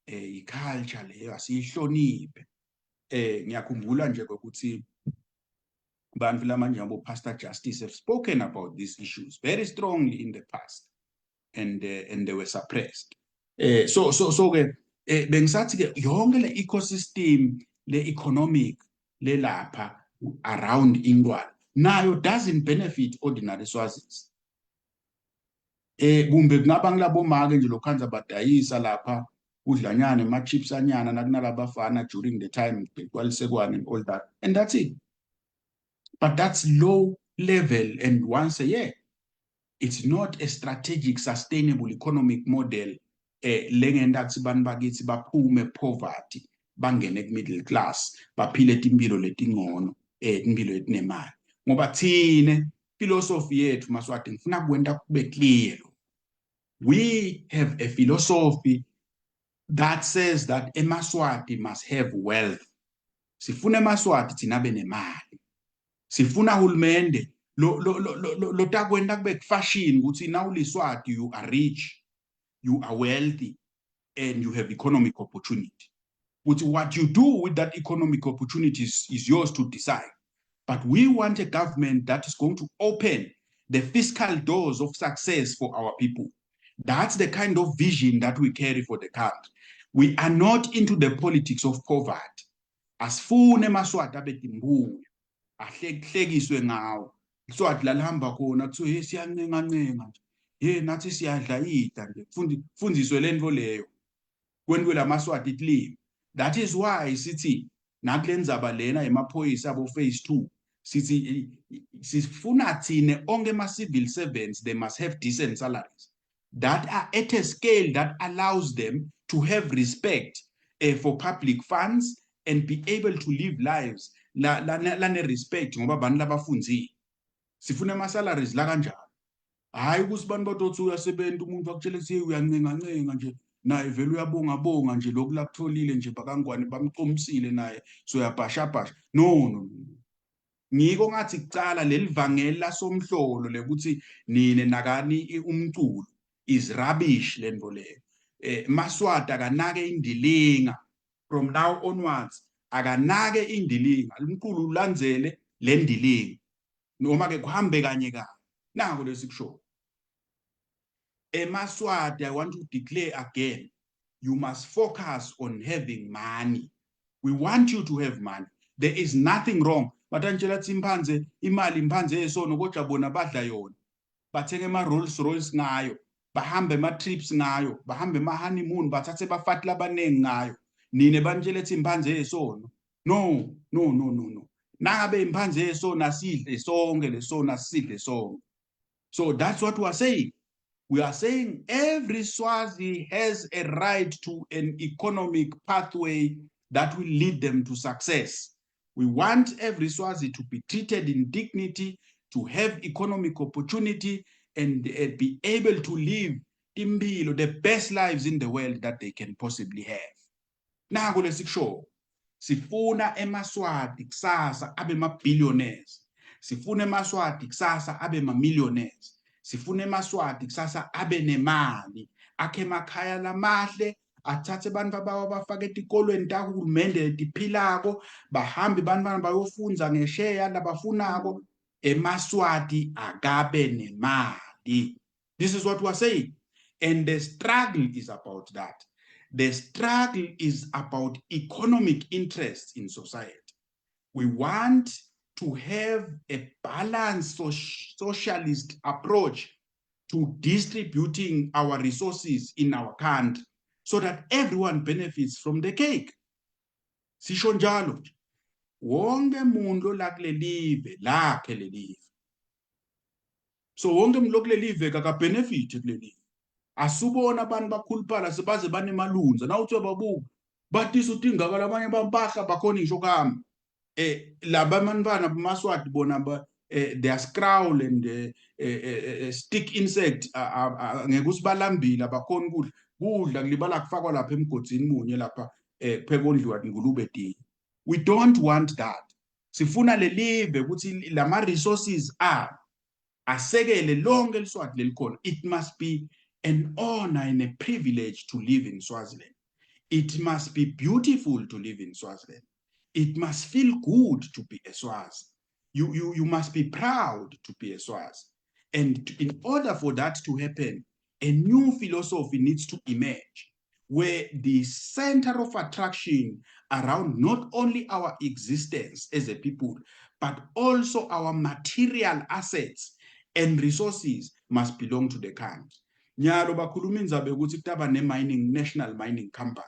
Speaker 1: Iculture leyo asiyihloniphe. Ngiyakhumbula nje ukuthi bantfu lamanje abo Pastor Justice have spoken about these issues very strongly in the past, and they were suppressed. So ke bengisathi ke yonke le ecosystem le economic le lapha around Ingwala nayo doesn't benefit ordinary Swazis. Kumbe kungaba ngilabo make nje lokhanza badayisa lapha udlanyana ama-chips anyana nakunalabafana during the time kwalisekwane and all that, and that's it. But that's low level, and once a year, it's not a strategic, sustainable economic model. Lengenda kuthi bantu bakithi baphume poverty, bangene ku-middle class, baphile impilo letingcono, impilo etinemali. Ngoba thine philosophy yethu Maswati ngifuna kwenda kube clear. We have a philosophy that says that eMaswati must have wealth. Sifuna eMaswati thina abe nemali. Sifuna uhulumende lo takwenda kube fashion ukuthi now uliswati you are rich, you are wealthy, and you have economic opportunity. What you do with that economic opportunity is yours to decide. But we want a government that is going to open the fiscal doors of success for our people. That's the kind of vision that we carry for the country. We are not into the politics of poverty. Asifune eMaswati abethi mbuya, ahlekihlekiswe ngawo. Iswati lalihamba khona kuthiwa hey siyancengancenga nje. Nathi siyadla ida nje. Fundiswe lento leyo. Kwenziwe laMaswati itlimi. That is why sithi nakulendzaba lena emaphoyisa abo phase 2 sithi sifuna thine onke ama-civil servants, they must have decent salaries that are at a scale that allows them to have respect for public funds and be able to live lives lane respect ngoba abantu labafunzile. Sifuna ama-salaries la kanjalo. Hayi ukuthi bantu bathi uyasebenza umuntu akutshela ukuthi uyancengancenga nje naye vele uyabonga nje lokhu lakutholile nje bakangwane bamcomisile naye so uyabhashabhasha. No. Ngiko ngathi kucala lelivangeli lasomhlolo lekuthi nine nakani umculo is rubbish lento leyo. Maswati akanake indilinga from now onwards, akanake indilinga, umculo ulandzele le ndilinga noma ke kuhambe kanye kanye. Nako lesikusho. eMaswati, I want to declare again, you must focus on having money. We want you to have money. There is nothing wrong. Batantshela thi imphanze imali imphanze yesono kodwa bona badla yona. Bathenge ama-Rolls Royce ngayo, bahambe ama-trips ngayo, bahambe ama-honeymoon, bathathe bafati labanengi ngayo. Nine bantshela thi imphanze yesono. No. Nangabe imphanze yesono asidle sonke lesono asidle sonke. So that's what we are saying. We are saying every Swazi has a right to an economic pathway that will lead them to success. We want every Swazi to be treated in dignity, to have economic opportunity, and be able to live the best lives in the world that they can possibly have. Nako lesikusho. Sifuna eMaswati kusasa abe ma-billionaires. Sifuna eMaswati kusasa abe ma-millionaires. Sifuna eMaswati kusasa abe nemali, akhe emakhaya lamahle, athathe abantu abawo bafake etikolweni tahulumende etiphilako, bahambe bantwana bayofunda ngesheya labafunako, eMaswati akabe nemali. This is what we are saying. And the struggle is about that. The struggle is about economic interests in society. We want to have a balanced socialist approach to distributing our resources in our country so that everyone benefits from the cake. Sisho njalo, wonke muntu lakulelive lakhe lelive. So wonke umuntu kuleli live benefit kuleli. Asubona abantu bakhuluphala sebaze banemalunza nawuthi babuka batisa utingaka labanye bampahla bakhona ngisho kami laba manibana bamaswati bona they are scrowl and stick insect ngeke usibalambile abakhona kudla kulibala kufakwa lapha emgodzini munye lapha phekondliwa ingulube dini. We don't want that. Sifuna le live ukuthi lama resources asekele lonke eliswati lelikhona. It must be an honor and a privilege to live in Swaziland. It must be beautiful to live in Swaziland. It must feel good to be a Swaz. You must be proud to be a Swaz. And in order for that to happen, a new philosophy needs to emerge where the center of attraction around not only our existence as a people, but also our material assets and resources must belong to the country. Nyalo bakhuluma indzabe ukuthi kutaba ne-mining, national mining company.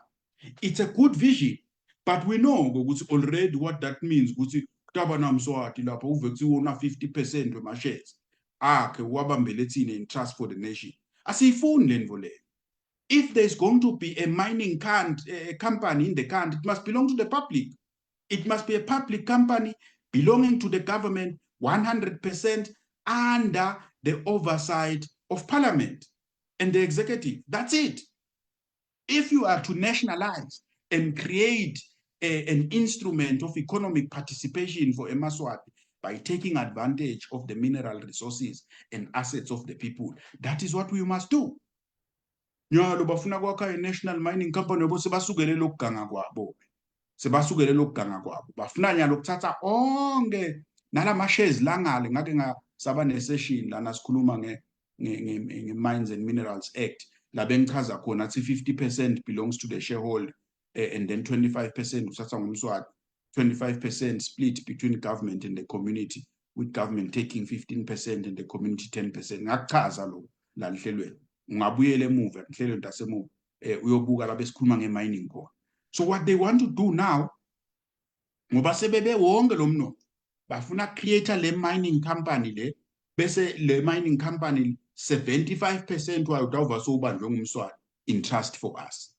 Speaker 1: It's a good vision, but we know ukuthi already what that means ukuthi kutaba namswati lapho uve kuthi wona 50% wema-shares akhe wabambele thina in trust for the nation. Asiyifuni le nto leyo. If there's going to be a mining company in the country, it must belong to the public. It must be a public company belonging to the government 100% under the oversight of parliament and the executive. That's it. If you are to nationalize and create an instrument of economic participation for Emaswati by taking advantage of the mineral resources and assets of the people, that is what we must do. Nyalo bafuna kwakha i-national mining company yabo sebasukele lokuganga kwabo. Sebasukele lokuganga kwabo. Bafuna nyalo ukuthatha onke nalama-shares langale ngake ngasaba ne-session lana sikhuluma nge-Mines and Minerals Act. La bengichaza khona athi 50% belongs to the shareholder and then 25% uthatha ngumswati. 25% split between government and the community, with government taking 15% and the community 10%. Ngakuchaza lo la lihlelweni. Ungabuyela emuva lihlelweni lasemuva uyobuka la besikhuluma nge-mining khona. So what they want to do now, ngoba sebebe wonke lo mnotho bafuna create le mining company le bese le mining company 75% wayo utawuva sowubanjwe ngumswati in trust for us.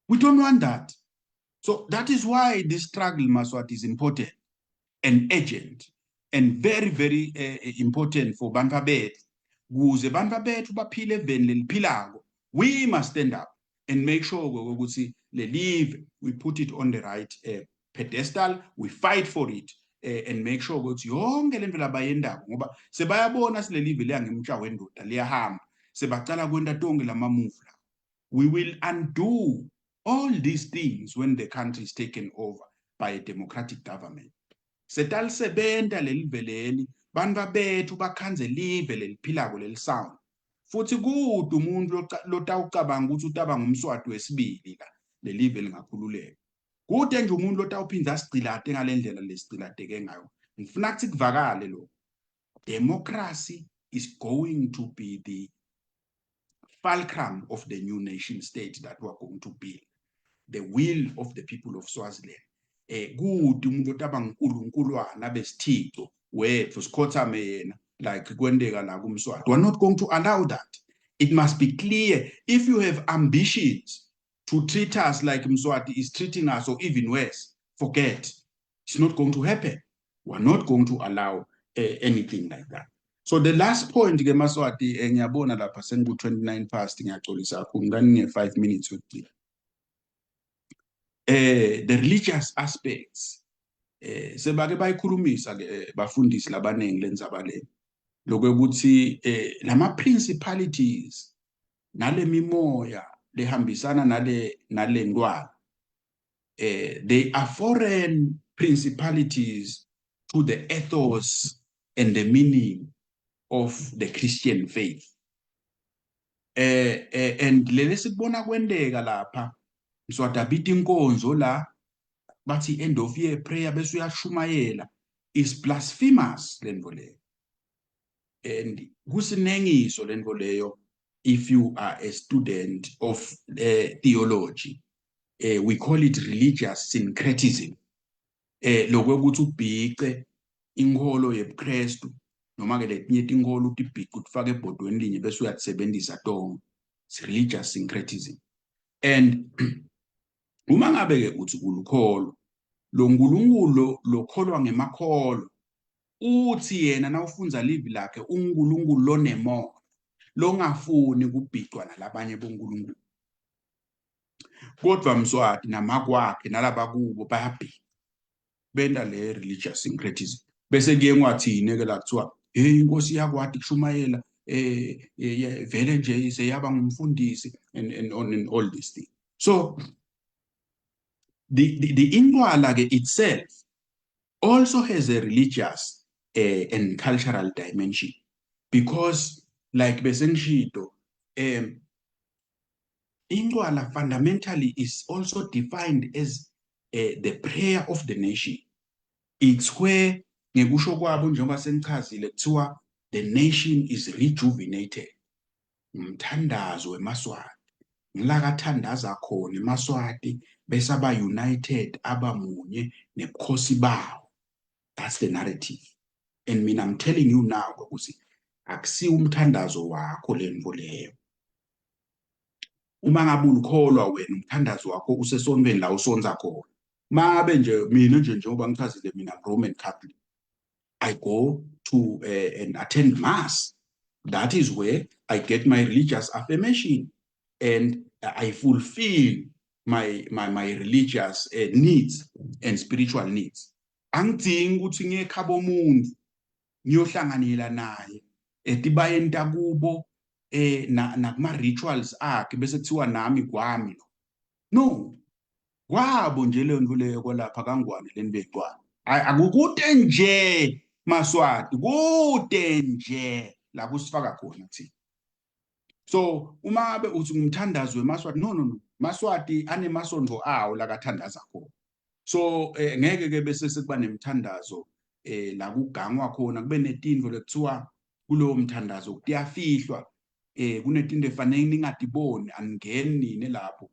Speaker 1: We don't want that. So that is why this struggle, Maswati, is important and urgent and very, very important for Bantu bethu. Kuze Bantu bethu baphile eveni leliphilako, we must stand up and make sure ukuthi le live, we put it on the right pedestal, we fight for it and make sure ukuthi yonke lento labayendako ngoba sebayabona sile live liyangemtsha wendoda liyahamba sebacala kwenta tonke lama-move la. We will undo all these things when the country is taken over by a democratic government. Setalisebenta lelive leli, bantu bethu bakhanze live leliphilako lelisound. Futhi kude umuntu lotawucabanga ukuthi utaba ngumswati wesibili la lelive lingakhululeka. Kude nje umuntu lotawuphinda asigcilate ngalendlela lesigcilateke ngayo. Ngifuna ukuthi kuvakale lo. Democracy is going to be the fulcrum of the new nation state that we are going to build. The will of the people of Swaziland. Kude umuntu otaba nguNkululwana besithixo wethu sikhothame yena like kwendeka la kumswati. We are not going to allow that. It must be clear. If you have ambitions to treat us like Mswati is treating us or even worse, forget. It's not going to happen. We are not going to allow anything like that. So the last point ke Maswati ngiyabona lapha sengu 29 past ngiyaxolisa kakhulu ngani 5 minutes ukuthi the religious aspects sebake bayikhulumisa ke bafundisi labanengi lenzaba le lokuthi lama principalities nale mimoya lehambisana nale ndwana they are foreign principalities to the ethos and the meaning of the Christian faith. And lele sikubona kwendeka lapha Mswati abita inkonzo la bathi end of year prayer bese uyashumayela is blasphemous lento leyo. And kusinengiso lento leyo if you are a student of theology. We call it religious syncretism. Lokho ukuthi ubhice inkolo yebuKristu noma-ke letinye tinkolo utibhica utifake ebhodweni linye bese uyalisebenzisa tonke. It's religious syncretism. And uma ngabe-ke uthi ulukholo, lo nkulunkulu lokholwa ngemakholo, uthi yena nawufunza livi lakhe unkulunkulu lonemoya, longafuni kubhicwa nalabanye bonkulunkulu. Kodwa Mswati namakwakhe nalabakubo bayabhika, benda le religious syncretism. Bese kuye ngwathini-ke la kuthiwa, hey, inkosi yakwati kushumayela vele nje seyaba ngumfundisi and all these things. So the Indwala itself also has a religious and cultural dimension, because like besengishito, Indwala fundamentally is also defined as the prayer of the nation. It's where ngekusho kwabo njengoba senichazile kuthiwa the nation is rejuvenated. Umthandazo weMaswati ngilakathandaza khona eMaswati bese aba united aba munye nebukhosi bawo. That's the narrative. And mina I'm telling you now ukuthi akusi umthandazo wakho lento leyo. Uma ngabe ukholwa wena umthandazo wakho usesontweni la usonza khona. Mabe nje mina nje njengoba ngichazile mina Roman Catholic, I go to and attend mass. That is where I get my religious affirmation and I fulfill my religious needs and spiritual needs. Angidingi ukuthi ngiyekhaba omuntu ngiyohlanganela naye etibayeni takubo nakuma rituals akhe bese kuthiwa nami kwami. No, kwabo nje leyo nto leyo kwalapha kaNgwane leni beqwana. Akukude nje Maswati, kude nje la kusifaka khona thina. So uma ngabe uthi ngumthandazo weMaswati, no, Maswati anemasonto awo la kathandaza khona. So ngeke ke bese sekuba nemthandazo la kugangwa khona kube netinto lekuthiwa kulowo mthandazo kuyafihlwa, kunetinto efanele ningadiboni, angeni nini lapho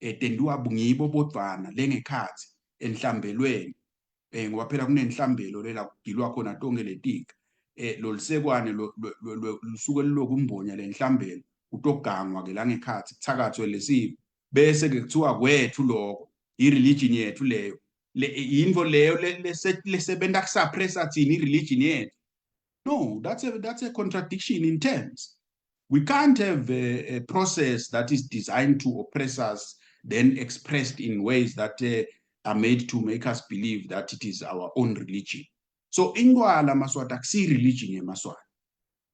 Speaker 1: tendiwa bungibo bodvana lengekhathi enhlambelweni, ngoba phela kunenhlambelo lela kugilwa khona tonke letika, lolisekwane lusuke liloku umbonya lenhlambelo utogangwa ke la ngekhathi kuthakathwe lesipho bese ke kuthiwa kwethu lokho i-religion yethu leyo, yinto leyo lesebenta kusuppressa thina i-religion yethu. No, that's a contradiction in terms. We can't have a process that is designed to oppress us, then expressed in ways that are made to make us believe that it is our own religion. So Indwala Maswati akusi religion yeMaswati.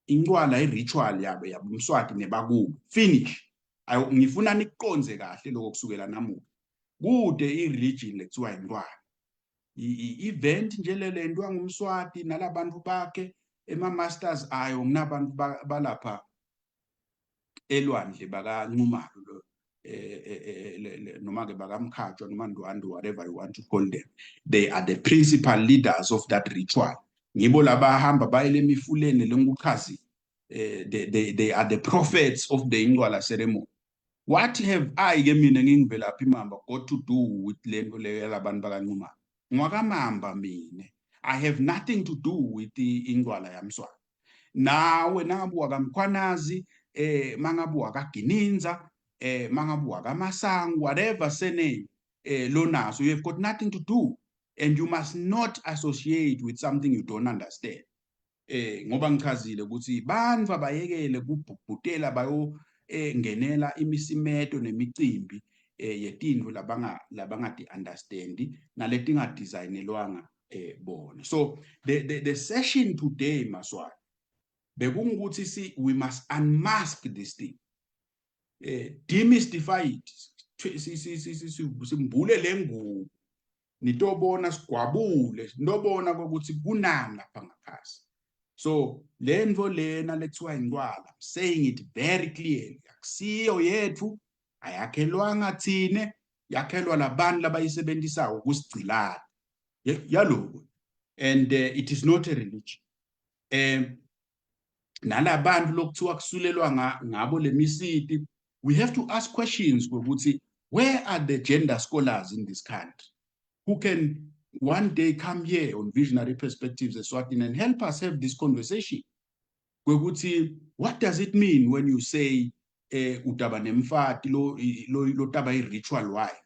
Speaker 1: Indwala i-ritual yabo yabumswati nebakubo. Finish. Ngifuna nikonze kahle lokho kusukela namuhla. Kude i-religion lekuthiwa Indwala. I-event nje lento ngumswati nalabantu bakhe ema-masters ayo nginabantu balapha elwandle bakaNcumalo lo noma ke bakamkhatshwa noma Ndwandwe, whatever you want to call them. They are the principal leaders of that ritual. Ngibo labahamba bayele emifuleni lenguchazi. They are the prophets of the Indwala ceremony. What have I ke mina ngingivelaphi Mamba got to do with lento leyo labantu bakaNcumalo? Ngwakamamba mina. I have nothing to do with the Indwala yamSwati. Nawe nangabuwa kaMkhwanazi, mangabuwa kaGininza, mangabuwa kaMasango, whatever surname lonaso, you have got nothing to do, and you must not associate with something you don't understand. Ngoba ngichazile ukuthi bantu abayekele kubhubhutela bayo ngenela imisimeto nemicimbi yetinto labangati understand naletinga designelwanga bona. So the session today Maswati bekungukuthi we must unmask this thing, demystify it, simbule lengubo nitobona sigwabule nitobona ukuthi kunani lapha ngaphasi. So lento lena lekuthiwa Indwala, I'm saying it very clearly, akusiyo yethu, ayakhelwanga thine, yakhelwa labantu labayisebenzisayo ukusigcilana yaloko. And it is not a religion. Nalabantu lokuthiwa kusulelwa ngabo lemisiti, we have to ask questions ukuthi where are the gender scholars in this country who can one day come here on Visionary Perspectives Eswatini and help us have this conversation. What does it mean when you say utaba nemfati lo taba ritual wife?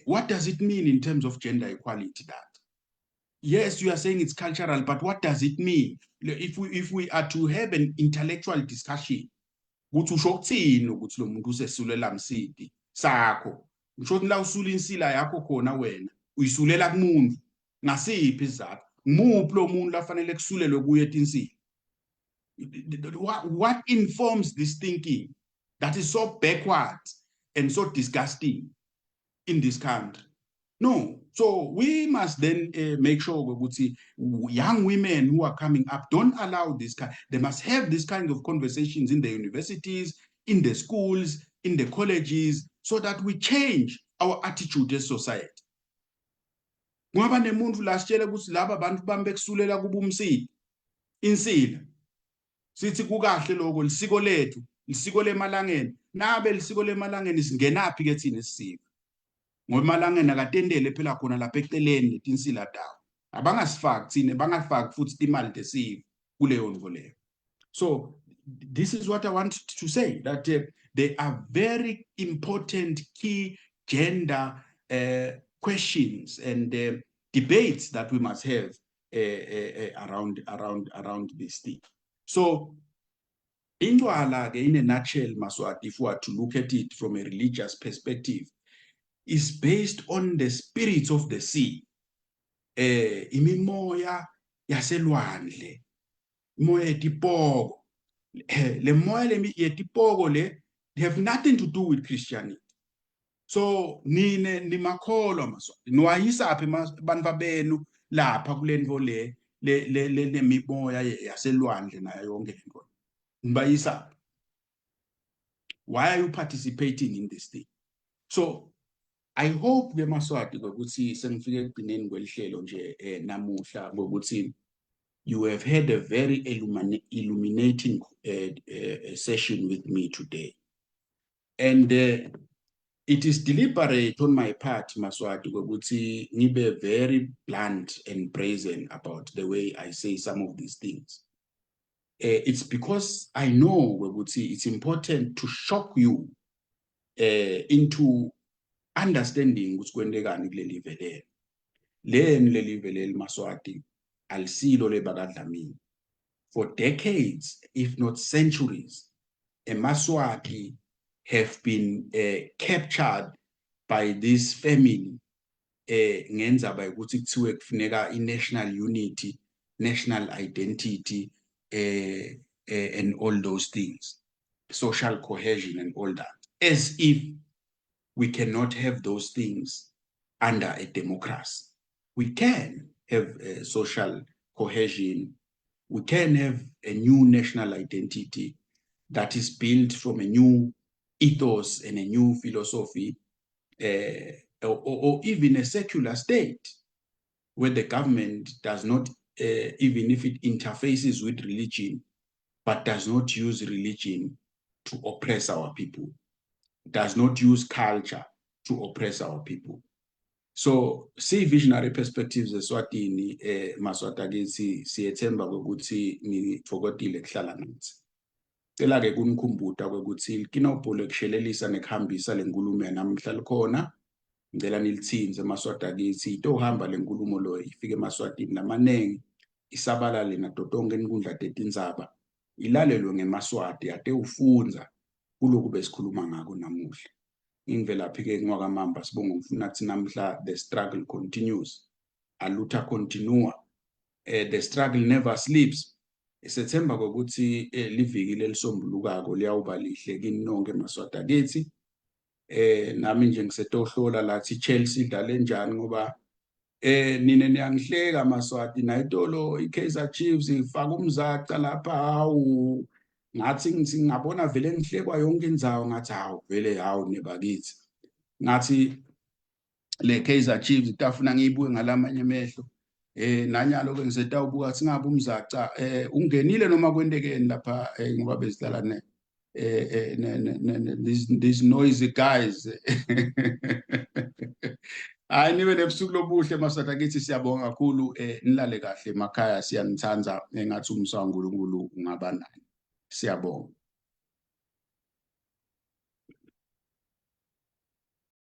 Speaker 1: What does it mean in terms of gender equality that? Yes, you are saying it's cultural, but what does it mean? If we are to have an intellectual discussion, ukuthi usho ukuthini ukuthi lo muntu usesilulela msidi sakho usho ukuthi la usula insila yakho khona wena uyisulela kumuntu ngasiphi isizathu ngumuphi lo muntu lafanele kusulelwe kuye etinsila what informs this thinking that is so backward and so disgusting in this country? No. So we must then make sure that young women who are coming up don't allow this kind. They must have this kind of conversations in the universities, in the schools, in the colleges, so that we change our attitude as society. Ngoba nemuntu lasitshela ukuthi laba abantu bambekusulela kuba umsidi insila sithi kukahle lokho lisiko lethu lisiko lemalangeni nabe lisiko lemalangeni singenaphi ke thina isiko ngoba emalangeni akatendele phela khona lapha eceleni letinsila dawo abangasifaki thina bangafaki futhi imali desive kuleyo nto leyo. So this is what I want to say, that there are very important key gender questions and debates that we must have around this thing. So Indwala, in a nutshell, Maswati, if we are to look at it from a religious perspective, is based on the spirits of the sea. Imimoya yaselwandle, imoya yetipoko. Le moya yetipoko le, they have nothing to do with Christianity. So nine nimakholwa Maswati niwayisa aphi bantu benu lapha kulento le mimoya yaselwandle nayo yonke into. Nibayisa. Why are you participating in this thing? So I hope ke Maswati ukuthi sengifike ekugcineni kwelihlelo nje namuhla ukuthi you have had a very illuminating session with me today. And it is deliberate on my part, Maswati, ukuthi ngibe very blunt and brazen about the way I say some of these things. It's because I know ukuthi it's important to shock you into understanding ukuthi kwendekani kuleli velele. Leli velele Maswati alisilo lebakadlamini. For decades, if not centuries, Maswati have been captured by this family ngenza by ukuthi kuthiwe kufuneka national unity, national identity, and all those things, social cohesion and all that, as if we cannot have those things under a democracy. We can have social cohesion. We can have a new national identity that is built from a new ethos and a new philosophy, or even a secular state where the government does not, even if it interfaces with religion, but does not use religion to oppress our people, does not use culture to oppress our people. So, see Visionary Perspectives Eswatini, Maswati akithi siyethemba ukuthi nithokozile kuhlala nathi. Cela ke kunikhumbuta ukuthi kinobholo kushelelisa nekuhambisa lenkulumo yanamhla likhona. Ngicela nilithinze Maswati akithi itohamba lenkulumo lo ifike eMaswatini lamanengi isabalale nadotonke inkundla tetindzaba ilalelwe ngeMaswati ate ufunza kuloko besikhuluma ngako namuhla. Velaphi ke ngwaka Mamba sibonga ngifuna kuthi namhla the struggle continues, aluta continua, the struggle never sleeps. Sethemba ukuthi liviki lelisombulukako liyawuba lihle kini nonke Maswati akithi. Nami nje ngisetohlola lathi Chelsea idlale njani ngoba nine niyangihleka Maswati nayitolo iKaizer Chiefs ifaka umzaca lapha hawu ngathi ngingabona vele ngihlekwa yonke indzawo ngathi hawu vele hawu nebakithi ngathi le Kaizer Chiefs itafuna ngiyibuke ngalamanye emehlo nanyalo ke ngisetawubuka singabe umzaca ungenile noma kwendekeni lapha ngoba bezidlala these noisy guys Hayi, nibe nebusuku lobuhle maswati akithi, siyabonga kakhulu. Nilale kahle emakhaya, siyanithanda. Engathi umsa kaNkulunkulu ungaba nani. Siyabonga.